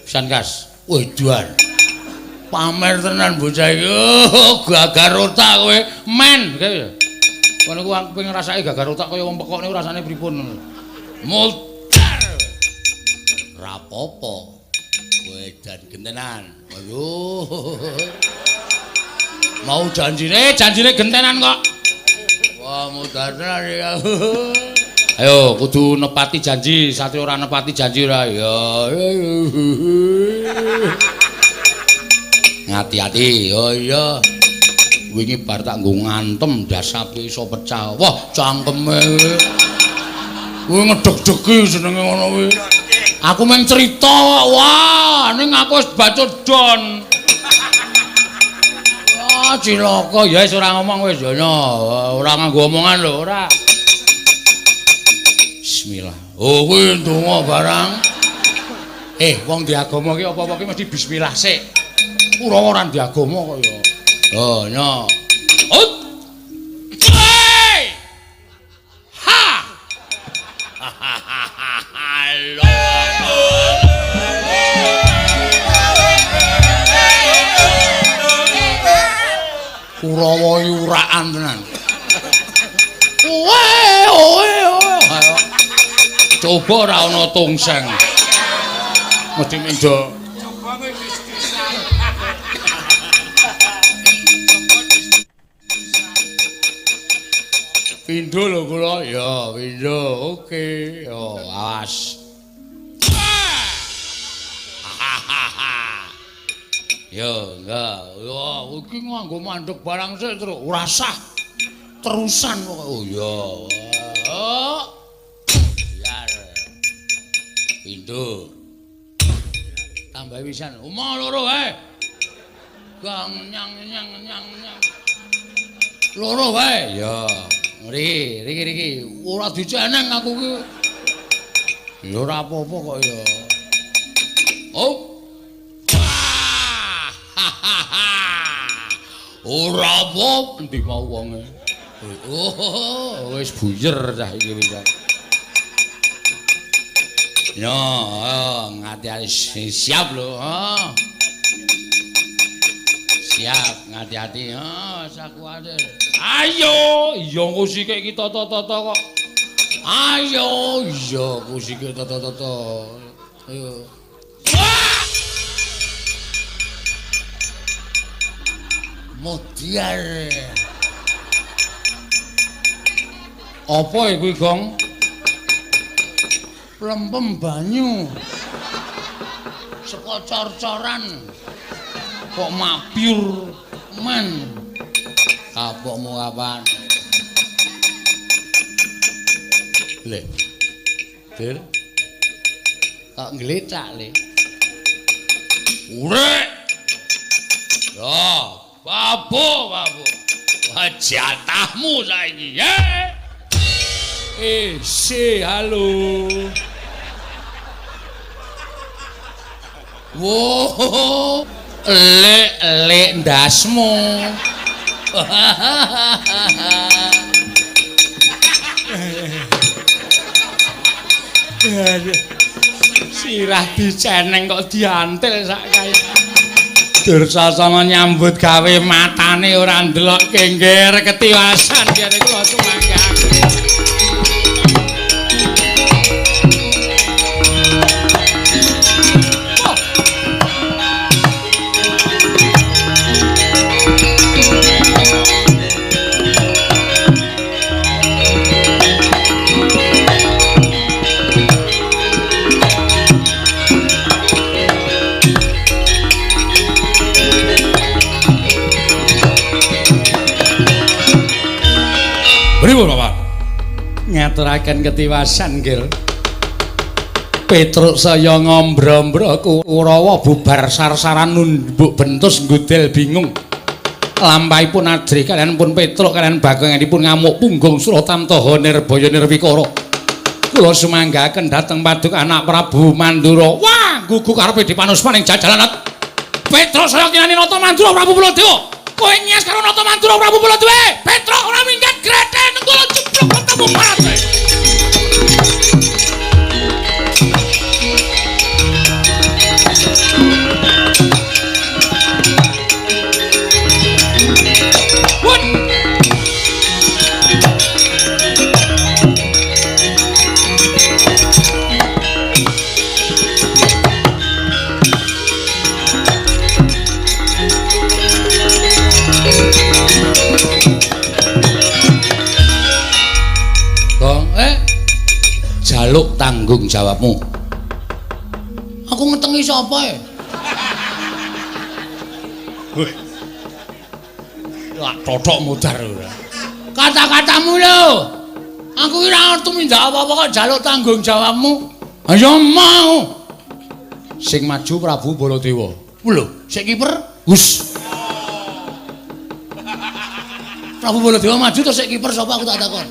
Pisan kas. Wedan. Pamer tenan bocah iki. Gagar otak kowe. Men kowe. Kono ku aku pengen rasake gagar otak kaya wong pekokne rasane pripun. Modar. Rapopo. Wedan gentenan. Aduh. Mau janjine gentenan kok. Wah, modar tenan ya. Ayo kudu nepati janji, satria ora nepati janji ora ya. Ngati-ati. Oh iya. Wingi bar tak nggo ngantem dasape iso pecah. Wah, cangkeme. Kuwi ngedeg-degi jenenge ngono kuwi. Aku meng cerita. Wah, ning aku wis bacot don. Cilaka ya wis ora ngomong wis ya ora nganggo omongan lho ora. Bismillah. Oh kuwi ndonga barang. Wong diagama ki apa-apa ki mesti bismillah sik. Ora ora diagama kok ya. Oh nya. Ut. Ha. Halo. Kurawa yuraan tenan. Oe. Coba ora ana tongseng. Mesti mendo. Pindho lho kula. Ya, pindho. Oke. Yo, awas. Yo, enggak. Yo, iki nganggo mandeg barang sik terus ora sah. Terusan kok. Oh iya. Oh. Biar. Pindho. Tambah wisan. Omah loro wae. Gang nyang. Loro wae. Ya. Riki. Ora diceneng aku ki. Ya ora apa-apa kok ya. Oh. Ora apa endi mau wonge. Oh, wis buyer cah iki wis. Ya, ngati-ati siap lho. Siap, ngati-ati. Sakuwate. Ayo, iya kusike iki tata-tata kok. Ayo, iya kusike tata-tata. Ayo. Modiar. Apa iku, Gong? Plempem banyu. Saka cor-coran. Kok mabyur men. Kapokmu kapan? Le. Dir. Kok nglecak, Le? Urek. Ya. Babu. Jatahmu saiki. Halo. Wo, lek ndasmu. Sirah diceneng kok diantil sak kaya. Dursasana nyambut gawe matane ora ndelok kengger ketiwasan kene kula sumanggake. Pripun Bapak? Ngaturaken ketiwasan nggih. Petruk saya ngombro-mbro Kurawa bubar sar-saran numbuk bentus nggudel bingung. Lampahipun Adri kalian pun Petruk kalian baganganipun ngamuk punggung Suratamtaha Nirbaya Nirwikara. Kula sumanggaken dhateng paduka anak Prabu Mandura. Wah, gugu karepe dipanuspaning jajalan. Petruk saya kinani nata Mandura Prabu Baladewa. Kowe nyes karo nata Mandura Prabu Baladewa. Petruk ora minggat grete nenggala jeblok ketemu parate. Jaluk tanggung jawabmu. Aku ngetengi sapa e? Wah, totok mudar ora. Kata-katamu lho. Aku ora ngerti mindak apa-apa kok jaluk tanggung jawabmu. Ayo mau. Sing maju Prabu Baladewa. Lho, sik kiper? Hus. Prabu Baladewa maju terus sik kiper sapa aku tak takon.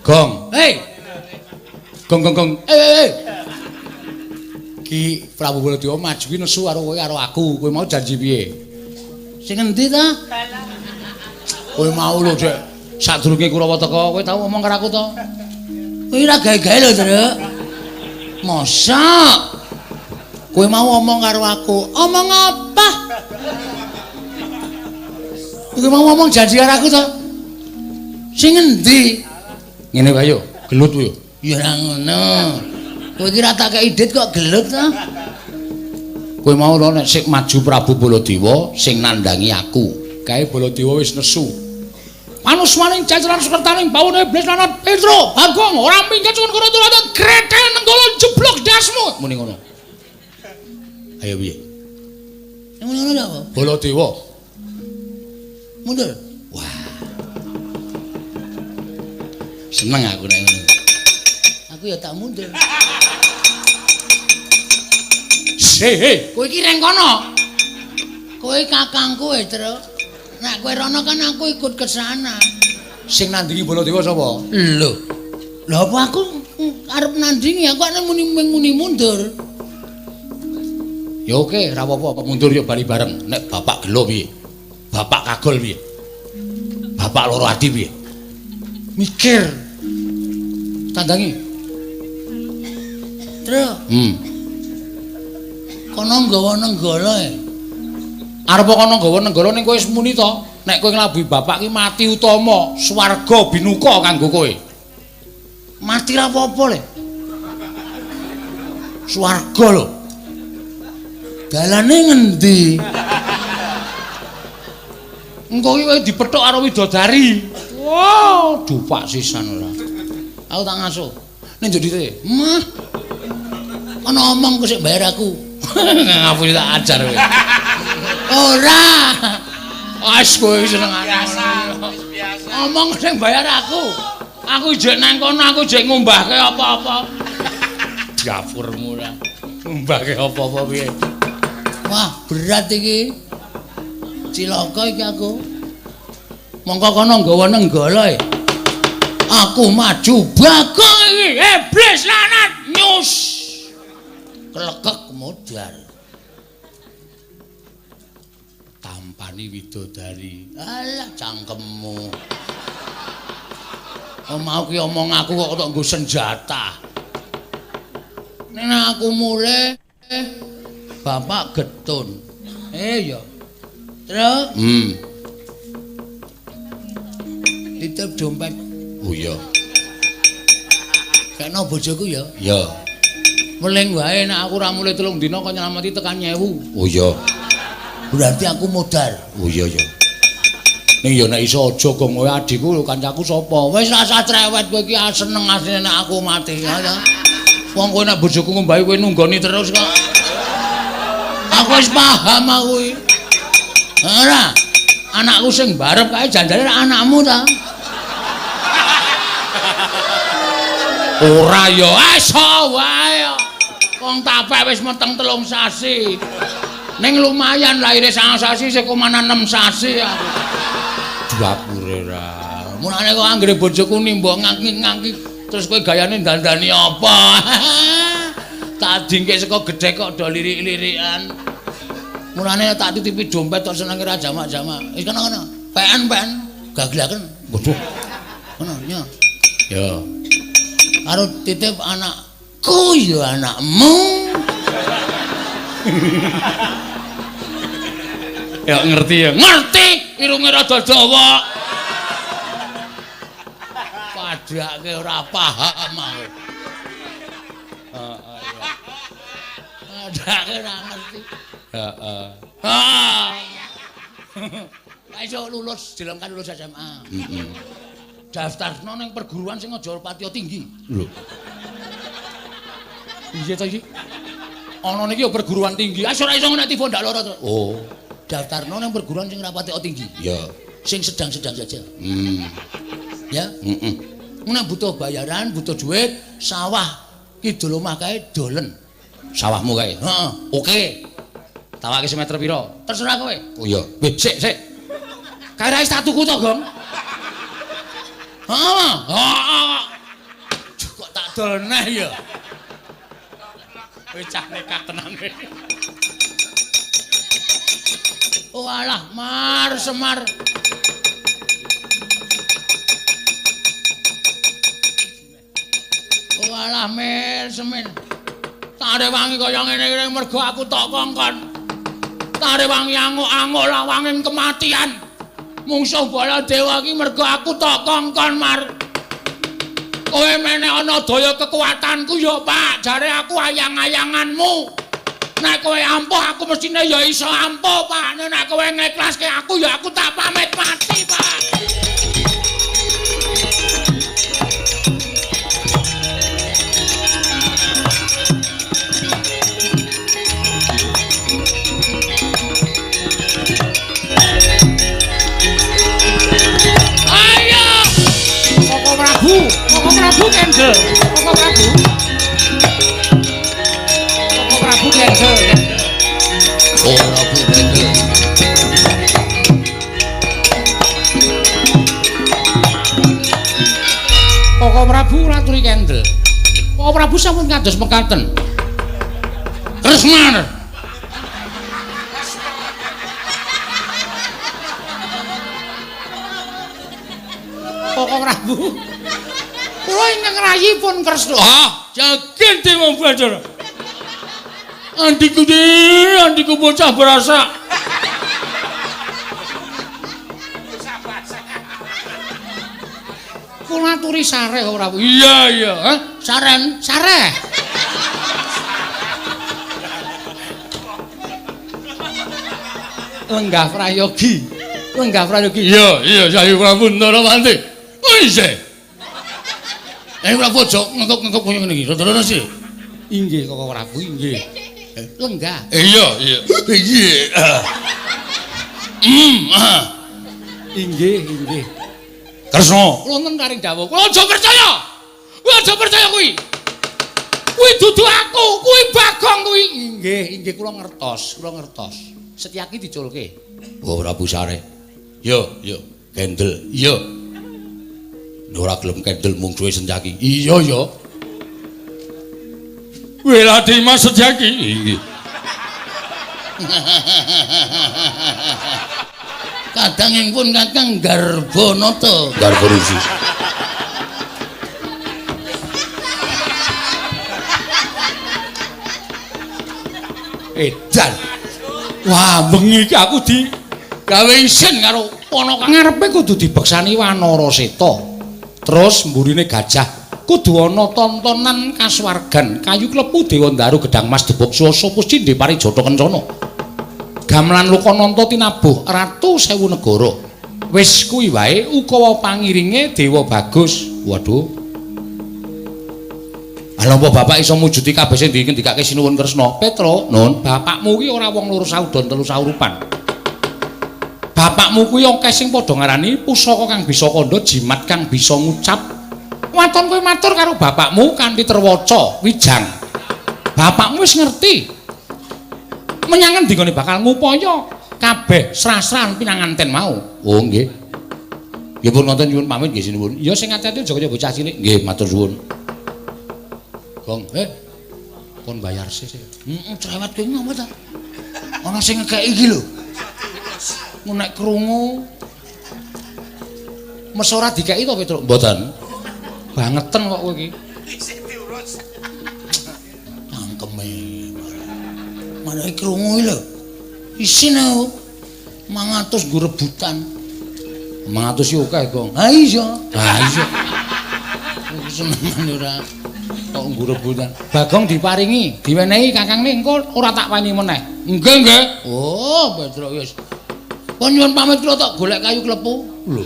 Gong. Hei. Gong. Ki Prabu Baladewa maju ki nesu karo kowe karo aku. Kowe mau janji piye? Sing endi ta? Kowe mau lho, Dek. Sadurunge Kurawa teka, kowe tau ngomong karo aku to? Kowe ora gawe-gawe lho, Truk. Mosok. Kowe mau ngomong karo aku. Omong apa? Kowe mau ngomong janji karo aku to? Sing endi? Ngene wae yo, gelut yo. Ya ora ngono. Kowe iki ra tak kei dit kok gelut to? Kowe mau lho nek sik maju Prabu Baladewa sing nandangi aku. Kae Baladewa wis nesu. Manuswaning jajaran sekretaring bawone iblis lanat Petro, Bagong ora minggat sing kono turut grete nenggala jeblok dasmu. Muni ngono. Ayo piye? Ngono lho apa? Baladewa. Mundur. Wah. Seneng aku nek ngono. Aku ya tak mundur. Hei. Kowe iki reng kono. Kowe kakangku e, Truk. Nek kowe rono kan aku ikut ke sana. Sing nandingi Baladewa sapa? Lho. Lah apa aku arep nandingi aku nek muni mundur. Ya oke, ora apa-apa, mundur yo bali bareng. Nek bapak gelo piye? Bapak kagol piye? Bapak loro ati piye? Mikir. Tandangi. Truk. Kono nggawa nenggala e. Arep kono nggawa nenggala ning kowe wis muni to, nek kowe nglabuhi bapak ki mati utama, swarga binuka kanggo kowe. Mati ra apa-apa le. Swarga lho. Dalane ngendi? Engko iki kowe dipethuk karo widodari. Wow, dupak sisan ora. Aku tak ngasuh. Ning jodite. Mah. Ana omong kok sik bayar aku. Ngapun tak ajar kowe. Ora. Wis kowe seneng biasa. Omong sing bayar aku. Aku jek nang kono aku jek ngumbahke apa-apa. Gapurmu ora. Ngumbahke apa-apa piye? Wah, berat iki. Cilaka iki aku. Mongko kono nggawa nenggala. Aku maju Bagong iki iblis lanat nyus. Klekek modal. Tampani widodari. Alah cangkemmu. Mau ki omong aku kok tok nggo senjata. Nek aku mulai Bapak getun. Ya. Terus? Titip dompet. Oh iya. Kena bojoku ya. Ya. Meling wae nek aku ora mulai 3 dina kok nyelamati tekan 1000. Oh iya. Berarti aku modal. Oh iya ya. Ning ya nek iso aja gong kowe adikku lho kancaku sapa? Wis rasa cerewet kowe iki seneng asline nek aku mati ya. Wong kowe nek bojoku ngombahi kowe nunggoni terus kok. Aku wis paham aku iki. Ora. Anakku sing barep kae jandane anakmu ta. Ora ya, iso wae. Wong tapek wis meteng 3 sasi. Ning lumayan lahire 9 sasi sik komana 6 sasi aku. Dapure ra. Mulane kok anggere bojoku nimbok ngangki-ngangki terus kowe gayane dandani apa? Tak dingke saka gedhe kok do lirik-lirikan. Mulane tak titipi dompet tok senenge ra jamak-jamak. Wis kono-kono. PN gaglaken. Waduh. Kono ya. Ya. Karo titip anakku ya anakmu. Ya ngerti ya. Ngerti irunge rada dawa. Padake ora paham aku. Heeh ya. Padake ora ngerti. Heeh. Iso lulus dilengkan lulus SMA. Daftarno ning perguruan sing aja patiya tinggi. Lho. Iya ta iki? Ana niki ya perguruan tinggi. Ora iso nek tiba ndak lara to. Oh. Daftarno ning perguruan sing ra patiya tinggi. Ya. Sing sedang-sedang saja. Ya? Nek butuh bayaran, butuh duit, sawah kidul omah kae dolen. Sawahmu kae. Heeh. Oke. Tawake semeter pira? Terserah kowe. Oh iya. Sik. Kae ra tak tuku to, Gong? Heeh. Kok tak dolneh ya. Kowe cah nekat tenan kowe. Oh alah, Semar. Oh alah, Semin. Tare wangi kaya ngene iki mergo aku tok kongkon. Tare wangi anguk-anguk lawanging kematian. Mungsuh Baladewa iki mergo aku tok kongkon, Mar. Kowe meneh ana daya kekuatanku ya, Pak. Jare aku ayang-ayanganmu. Nek kowe ampuh aku mestine ya iso ampuh, Pak. Nek kowe ngiklaske aku ya aku tak pamit mati, Pak. Koko Prabu Kendel. Koko Prabu Kendel. Koko Prabu ngaturi Kendel. Koko Prabu sampun kados mekaten. Kresnar. Koko Prabu. Kula ingkang rayipun Kresna. Jagen Dewa Bathara. Andiku bocah berasa. Kula aturi sare kok Prabu. Iya. Sare. Lenggah prayogi. Iya, Sayu Prabu Ndarawati. Wis. Prabu aja ngengkep koyo ngene iki. Rodone sih. Inggih Koko Prabu, inggih. Lenggah. Iya. Inggih. Kresna. Kula nenten karing dawuh. Kula aja percaya. Kuwi. Kuwi dudu aku, kuwi Bagong kuwi. Inggih, kula ngertos. Setyaki diculke. Oh, Prabu Sare. Yo. Kendel. Iya. Ora gelem kendel mung suwe senjaki. Iya ya. Weladi Mas senjaki. Kadangipun Kakang Garbonata. Garborusi. Edan. Wah, bengi iki aku di gawe isin karo ana kang ngarepe kudu dibeksani Wanara Seta. Terus mburine gajah kudu ana tontonan kasuwargan kayu klepu Dewa Ndaru Gedang Mas Debok Swasa Puscindhe Parijata Kencana. Gamelan Lokananta tinabuh Ratu Sewu Negara. Wis kuwi wae ukawa pangiringe Dewa Bagus. Waduh. Alapa bapak iso mujudi kabeh sing dingendikake sinuwun Kresna. Petra, Nun, bapakmu kuwi ora wong loro saudon telu saurupan. Bapakmu kuwi akeh sing padha ngarani pusaka kang bisa kandha, jimat kang bisa ngucap. Waton kowe matur karo bapakmu kanthi terwaca, wijang. Bapakmu wis ngerti. Menyang endi kene bakal ngupaya kabeh srasran pinanganten mau. Oh nggih. Nggih pun ngoten nyuwun pamit nggih sinuwun. Ya sing ati-ati aja kaya bocah cilik. Nggih, matur suwun. Gong, pun bayar sih. Cerewet kowe ngopo ta? Ana sing ngekeki iki lho. Nek krungu mes ora dikeki to Petruk? Mboten. Bangeten kok kowe iki. Cangkeme. Mana krungu iki lho. Isin aku. 500 nggo rebutan. 500 yo akeh, Gong. Ha iya. Ha iya. Senengan ora. Kok nggo rebutan. Bagong diparingi, diwenehi Kakang engko ora tak wani meneh. Nggih, nggih. Oh, Petruk wis. Pun nyuwun pamit kula tak golek kayu klepu. Lho.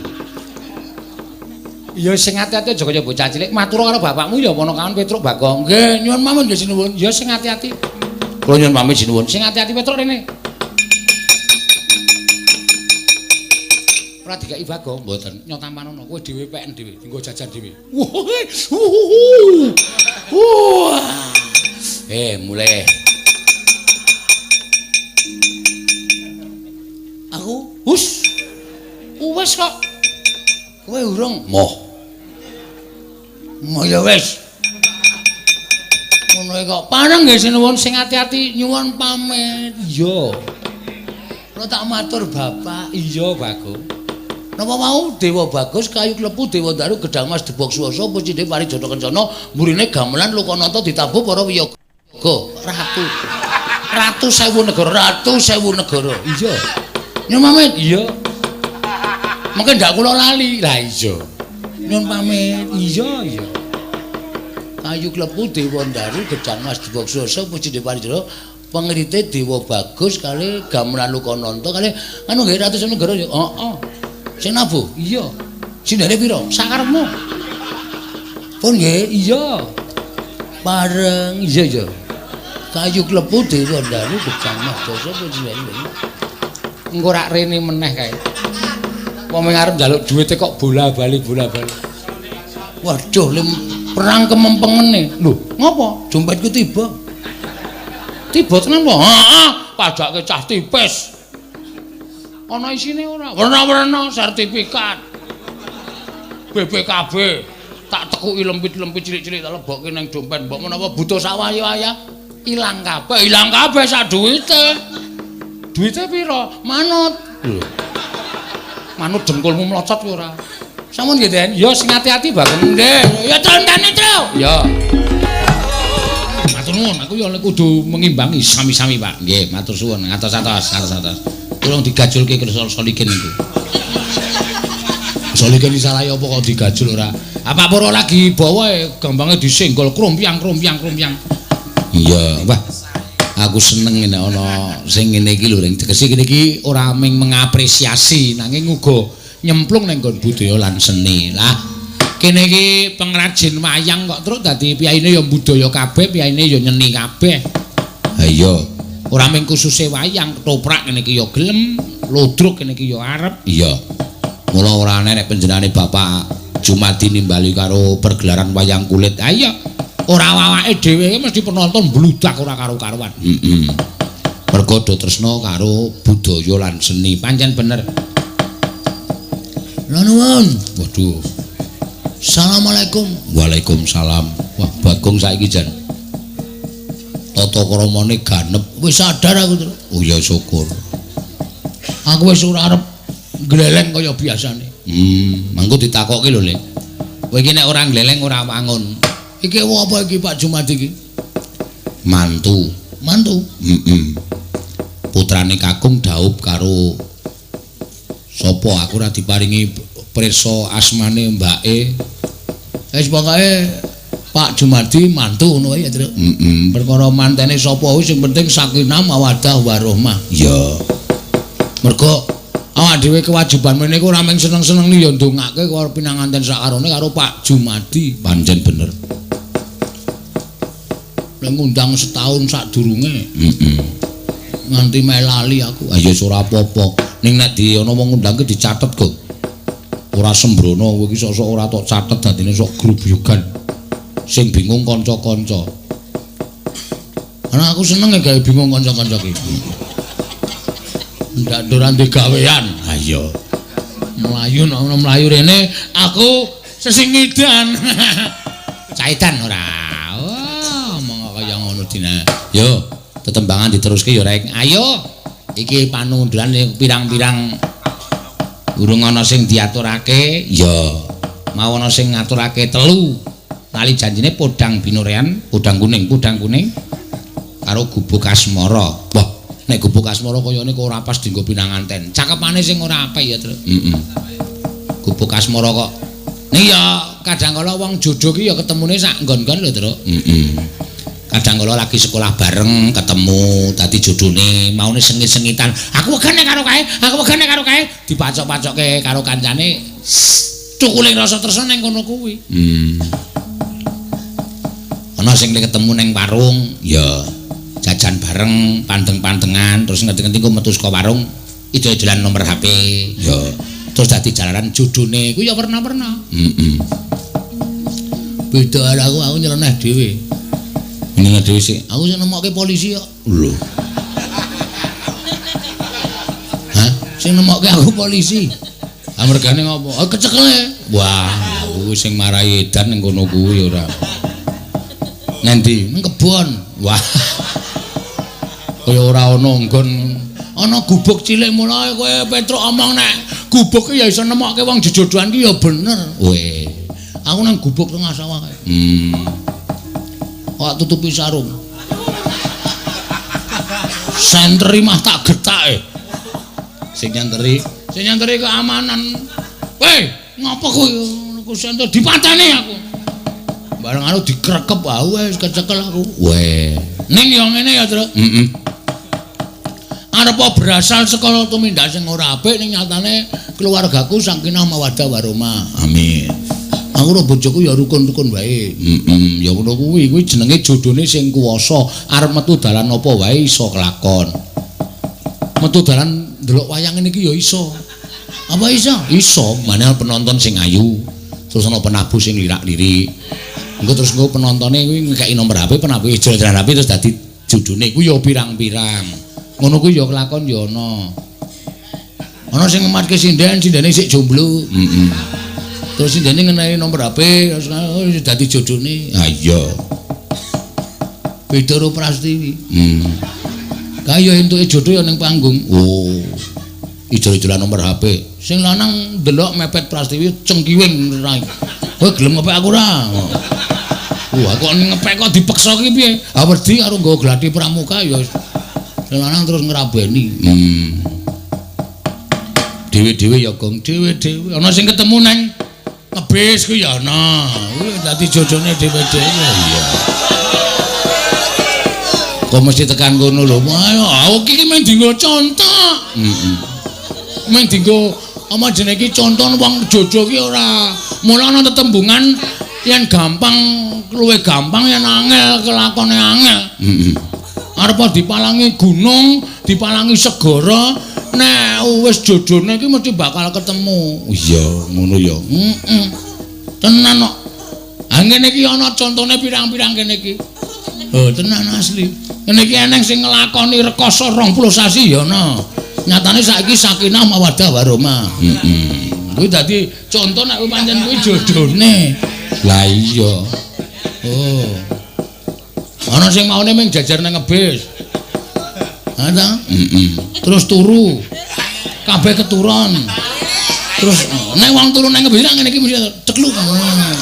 Ya sing ati-ati aja kaya bocah cilik. Matur karo bapakmu ya ana kawan Petruk Bagong. Nggih, nyuwun pamit nggih sinuwun. Ya sing ati-ati. Kula nyuwun pamit sinuwun. Sing ati-ati Petruk rene. Ora dikeki Bagong, mboten. Nyotampan ana kowe dhewe PN dhewe, dienggo jajan dhewe. Wah. Mulai. Aku Hus. Wes kok. kowe urung. Moh. Mo ya wis. Ngono kok. Paneng nggih sinuwun sing ati-ati nyuwun pamit. Iya. Kula tak matur Bapak. Iya, Bagong. Napa mau Dewa Bagus kayu klepu Dewa Ndaru Gedang Mas Debok Swasa Puscindhe Parijata Kencana mburine gamelan Lokananta ditabuh para wiyaga ratu. Ratu Sewu Negara, Ratu Sewu Negara. Iya. Nyuwun pamit. Iya. Mengke ndak kula lali. Lah iya. Nyuwun pamit. Iya, iya. Kayu klepu Dewa Ndaru Gedang Mas Debok Swasa Puscindhe Parijata pengrite Dewa Bagus kali gamelan Lokananta kali anu nggih Ratu Sewu Negara ya. Heeh. Sing nabuh? Iya. Sindane pira? Sakarepmu. Pun nggih. Iya. Bareng Iya, iya. kayu klepu Dewa Ndaru Gedang Mas Swasa Puscindhe. Engko rak rene meneh kae. Wong arep njaluk dhuwite kok bola-bali. Waduh, perang kemempengene. Lho, Ngopo? Dompetku tiba. tiba tenan po. Heeh, pajake cah tipis. Ana isine ora? Werna-werna sertifikat. BPKB. Tak tekuki lempit-lempit cilik-cilik tak lebokke nang dompet. Mbok menapa butuh sak waya-waya? Ilang kabeh sak duwite. Duwite pira? Manut. Lho. Manut dengkulmu mlocot kowe ora? Sampun nggih, Den. Ya sing ati-ati Bagong. Nggih. Ya contane, Tru. Ya. Matur nuwun, aku ya kudu mengimbangi sami-sami, Pak. Nggih, matur suwun. Atos-atos. Tolong digajulke Kresna Solikin niku. Solikin disalahi apa kok digajul ora? Apa para lagi bawa gambange disenggol krompiang. Iya, wah. Aku seneng nek ana sing ngene iki lho, ring tegese kene iki ora mung mengapresiasi nanging uga nyemplung ning nggon budaya lan seni. Lah, kene iki pengrajin wayang kok terus dadi piyaine ya budaya kabeh, piyaine ya nyeni kabeh. Ha iya. Ora mung kususe wayang, ketoprak kene iki ya gelem, lodruk kene iki ya arep. Iya. Mula ora aneh nek panjenengane Bapak Jumadi nimbali karo pergelaran wayang kulit. Ha iya. Ora awake dhewe mesti penonton bludak ora karo-karuan. Heeh. Mergo do tresna karo budaya lan seni. Pancen bener. Kula nuwun. Waduh. Assalamualaikum. Waalaikumsalam. Wah, Bagong saiki jan. Tata kramane ganep. Wis sadar aku, Tru. Oh ya syukur. Aku wis ora arep gleleng kaya biasane. Mangko ditakoki lho, Le. Kowe iki nek ora gleleng ora wangun. Iki apa iki Pak Jumadi iki? Mantu. Mantu. Putrane Kakung dhaup karo sapa aku ora diparingi pirsa asmane mbake. Wis pokoke Pak Jumadi mantu ngono wae ya, Tru. Perkara mantene sapa wis sing penting sakinah mawaddah warahmah. Ya. Mergo awak dhewe kewajiban meneh ora mung seneng-seneng ya ndongake karo pinanganten sakarone karo Pak Jumadi. Pancen bener. Nek ngundang setahun sadurunge. Nganti melali aku. Ah ya ora apa-apa. Ning nek di ana wong ngundangke dicatet kok. Ora sembrono kowe iki sok-sok ora tok catet dadine sok grubyogan. Sing bingung kanca-kanca. Ana aku seneng gawe bingung kanca-kanca iki. Ndak ora ndek gawean. Ha iya. Melayu nek ana mlayu rene aku sesingidan. Caitan ora. Oh, monggo kaya ngono dina. Yo, tetembangan diteruske ya Rek. Ayo. Iki panundulan pirang-pirang urung ana sing diaturake. Ya. Mau ana sing ngaturake 3. Lali janjine podang binorean, podang kuning karo gubuk asmara. Wah, nek gubuk asmara kayane kok ora pas dienggo pinanganten. Cakepane sing ora apik ya, Tru. Gubuk asmara kok. Ning ya kadang kala wong jodoh ki ya ketemune sak nggon-nggon lho, Tru. Kadang kala lagi sekolah bareng ketemu dadi jodhone, maune sengit-sengitan. Aku wegane karo kae, dipacok-pacokke karo kancane. Cukuling rasa tresna ning kono kuwi. Ana sing ketemu ning warung, ya jajan bareng, pandeng-pandengan, terus ngerti-ngerti ku metu saka warung, idol-idolan nomor HP, ya terus dadi jalanan jodhone ku ya pernah-pernah. Beda aku nyeleneh dhewe. Nyeleneh dhewe sik. Aku sing nemokke polisi kok. Lho. Hah? Sing nemokke aku polisi. Amergane ngopo? Oh, kecekele. Wah, kuwi sing marahi edan ning kono kuwi ora. Nanti ning kebon. Wah. Kaya ora ana nggon ana gubuk cilik mulai kowe Petro omong nek gubuk ki ya iso nemokke wong jejodohan ki ya bener. Weh. Aku nang gubuk tengah sawah kae. Kok tutupi sarung. Sentri mah tak getake. Sing nyanteri keamanan. Weh, ngopo kowe ku senter dipateni aku. Bareng anu dikrekep wis kecekel aku. Weh. Ning ya ngene ya, Tru. Arep berasal saka tumindak sing ora apik ning nyatane keluargaku sakinah mawaddah warahmah. Amin. Aku karo bojoku ya rukun-rukun wae. Ya ngono kuwi jenenge jodhone sing kuwasa, arep metu dalan apa wae iso kelakon. Metu dalan ndelok wayang ngene iki ya iso. Apa iso? Iso, maneh penonton sing ayu. Terus ana penabuh sing lirak-lirik. Engko terus engko penontone kuwi ngekeki nomor HP, penabuh ijo-ijolan HP terus dadi jodhone kuwi ya pirang-pirang. Ngono kuwi ya kelakon ya ana. Ana sing ngematke sindene sik jomblo. Terus sindene ngenai nomor HP terus dadi jodhone. Ha iya. Beda karo Prastiwi. Kaya entuke jodho ya ning panggung. Oh. Ijo-ijolan nomor HP. Sing lanang ndelok mepet Prastiwi cengkiwing rai. Kowe gelem ngepek aku ora? Wah, kok ngepek kok dipeksa ki piye? Ha wedi karo nggawa gladi pramuka ya sing lanang terus ngrabeni. Dewe-dewe ya Gong, dewe-dewe. Ana sing ketemu nang ngebis ku ya ana. Kuwi dadi jodhone dewe-dewe. Iya. Kok mesti tekan kono lho. Ayo, iki men dienggo contoh. Men dienggo apa jenenge iki contoh wong jojo ki ora. Mula ana tetembungan yen gampang luwih gampang yen angel kelakone angel. Arep dipalangi gunung, dipalangi segara, nek wis jodone iki mesti bakal ketemu. Iya, ngono ya. Tenan kok. Ha ngene iki ana contone pirang-pirang kene iki. Oh, tenan asli. Kene iki eneng sing nglakoni rekoso 20 sasi ya ana. Nyatane saiki sakinah mawaddah warahmah. Kuwi dadi contoh nek pancen kuwi jodone. Lah iya. Oh. Ana sing maune mung jajar nang ngebis. Ha ta? Terus turu. Kabeh keturon. Terus nek wong turu nang ngebis ngene iki mesti cekluk.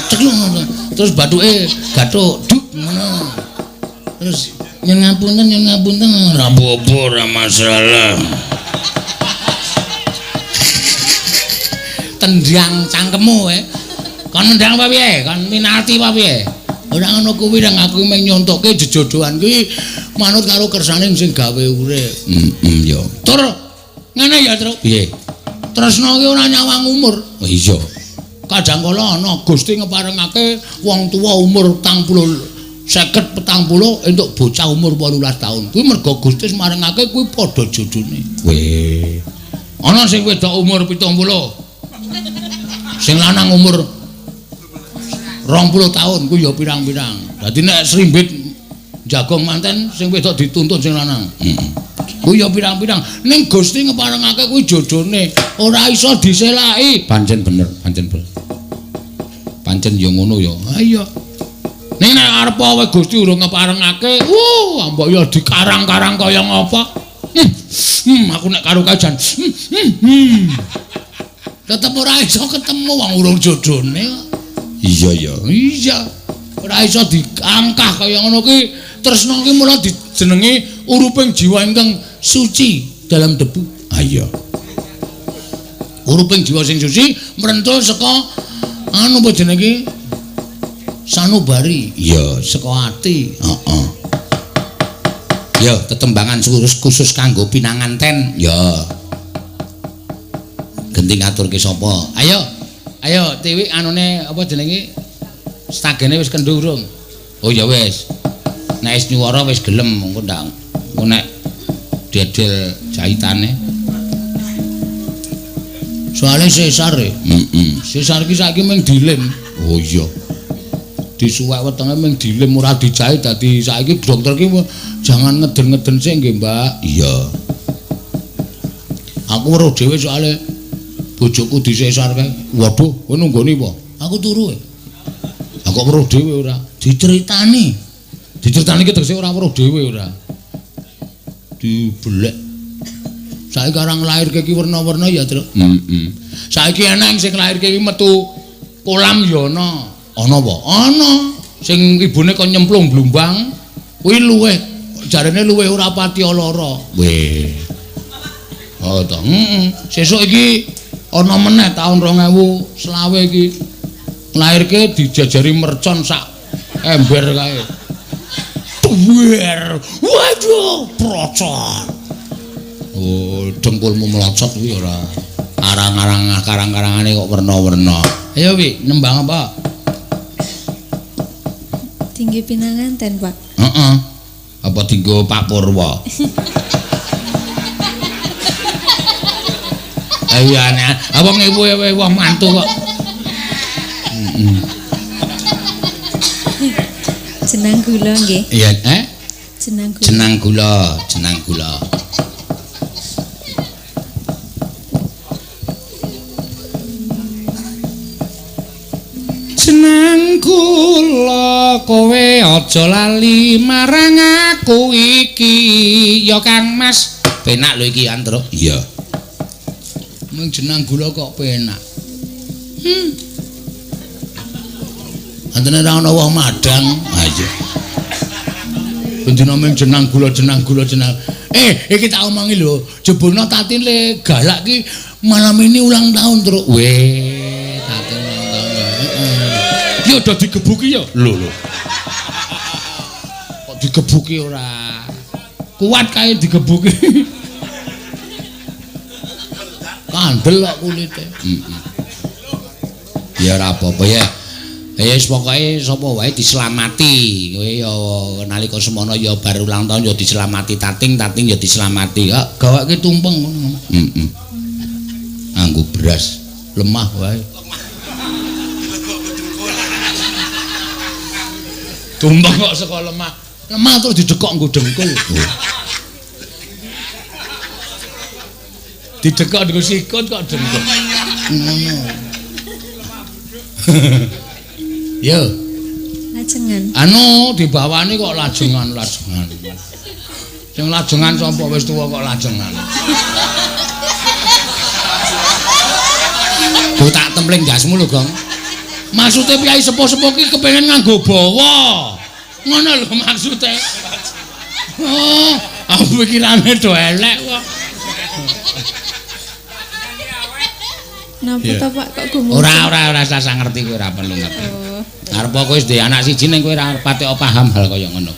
Cekluk. Terus bathuke gathuk duk ngono. Terus nyun ngapunten ora apa-apa ora masalah. Tendang cangkemmu kon nendang apa piye? Kon minati apa piye? Ora ngono kuwi nang aku mung nyontokke jejodohan kuwi manut karo kersane sing gawe urip. Ya. Tur ngene ya, Tru. Piye? Tresna ki ora nyawang umur. Oh iya. Kadang kala ana Gusti ngeparengake wong tuwa umur 50 entuk bocah umur 18 taun. Kuwi mergo Gusti marengake kuwi padha jodone. Weh. Ana sing wedok umur 70. Sing lanang umur 20 taun kuwi ya pirang-pirang. Dadi nek srimbit jagong manten sing wedok dituntun sing lanang. Kuwi ya pirang-pirang. Ning Gusti ngeparengake kuwi jodone, ora iso diselaki. Pancen bener. Pancen ya ngono ya. Ha iya. Ning nek arep wae Gusti urung ngeparengake, mbok ya dikarang-karang kaya ngapa? Aku nek karo kajan. Tetep ora iso ketemu wong urung jodone. Iya ya. Iya. Ora iso diangkah kaya ngono ki. Tresna ki mula dijenengi uruping jiwa ingkang suci dalam debu. Ah iya. Uruping jiwa sing suci mrentul saka anu apa jenenge iki? Sanubari. Iya, Saka ati. heeh. Ya, tetembangan khusus kanggo pinanganten. Ya. Genti ngaturke sapa? Ayo Tiwi anune apa jenenge? Stagene wis kendhu urung? Oh ya wis. Nek wis nyuwara wis gelem engko ndak. Engko nek dedel jahitane. Soale sesar e. Sesar ki saiki mung dilem. Oh iya. Disuwek wetenge mung dilem ora dijahit dadi saiki dokter ki jangan ngeden-ngeden sih nggih, Mbak. Iya. Aku weruh dhewe soale bojoku disesar kae. Waduh, kowe nunggoni apa? Aku turu. Aku weruh dhewe ora diceritani. Diceritani ki tegese ora weruh dhewe ora. Dibelek. Saiki karang lairke ki werna-werna ya, Truk. Saiki eneng sing lairke ki metu kolam ya ana. Ana apa? Ana. Sing ibune kon nyemplung blumbang kuwi luweh. Jarene luweh ora pati lara. Weh. Oh to. Sesuk iki ana meneh taun 2020 iki. Lairke dijajari mercon sak ember kae. Duwer. Waduh, procot. Oh, dengkulmu melocot kuwi ora. Arang-arang karang-karangane kok werna-werna. Ayo Wi, nembang apa? Tinggi pinanganten, Pak. Heeh. Apa dinggo Pak Purwa? Ayo ana, apa ngewu wong mantu kok. Jenang gula nggih. Iya, Jenang gula. Jenang gula. Jenang kula kowe aja lali marang aku iki ya Kang Mas. Penak lho iki Antro. Iya. Mung jenang gula kok penak. Antene ora ana wong madang. Ah iya. Bendina mung jenang gula. Iki tak omongi lho, jebulno Tatin le galak ki malam ini ulang tahun terus. Weh, Tatin ulang tahun. Ya udah digebuki ya. Lho. Kok digebuki ora? Kuat kae digebuki. Kandel kok kulite. Ya ora apa-apa ya. Ya wis pokoke sapa wae diselamati. Kowe ya nalika semono ya bar ulang tahun ya diselamati tating ya diselamati. Ya Gawake tumpeng ngono. Nganggo beras Lemah wae. Tumpeng kok saka lemah. Lemah terus didekok nggo dengkul. Didekok nggo sikut kok dengkul. Ngono. Yo. Lajengan. Anu dibawani kok lajengan. Sing lajengan sapa wis tuwa kok lajengan. Go tak templing gasmu lho, Gong. Maksude piyai sepuh-sepuh ki kepengin nganggo bawa. Ngono lho maksude. Oh, aku pikirane do elek kok. Napa to Pak kok gumun? Ora sasa ngerti kowe ora perlu ngerti. Oh. Arep kowe wis duwe anak siji ning kowe ora patek paham hal kaya ngono.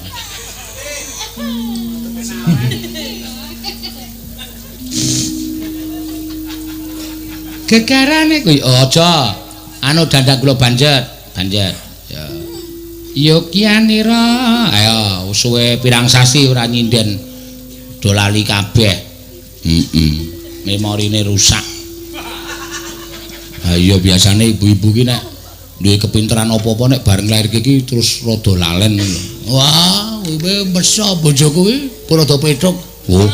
Gegarane kuwi aja anu dandang kula banjet. Ya. Yokianira. Ayo suwe pirang sasi ora nyinden. Do lali kabeh. Memorine rusak. Ha iya biasane ibu-ibu ki nek duwe kepinteran apa-apa nek bareng lairke iki terus rada lalen ngono. Wah, kowe meso bojoku kuwi rada petruk. Oh.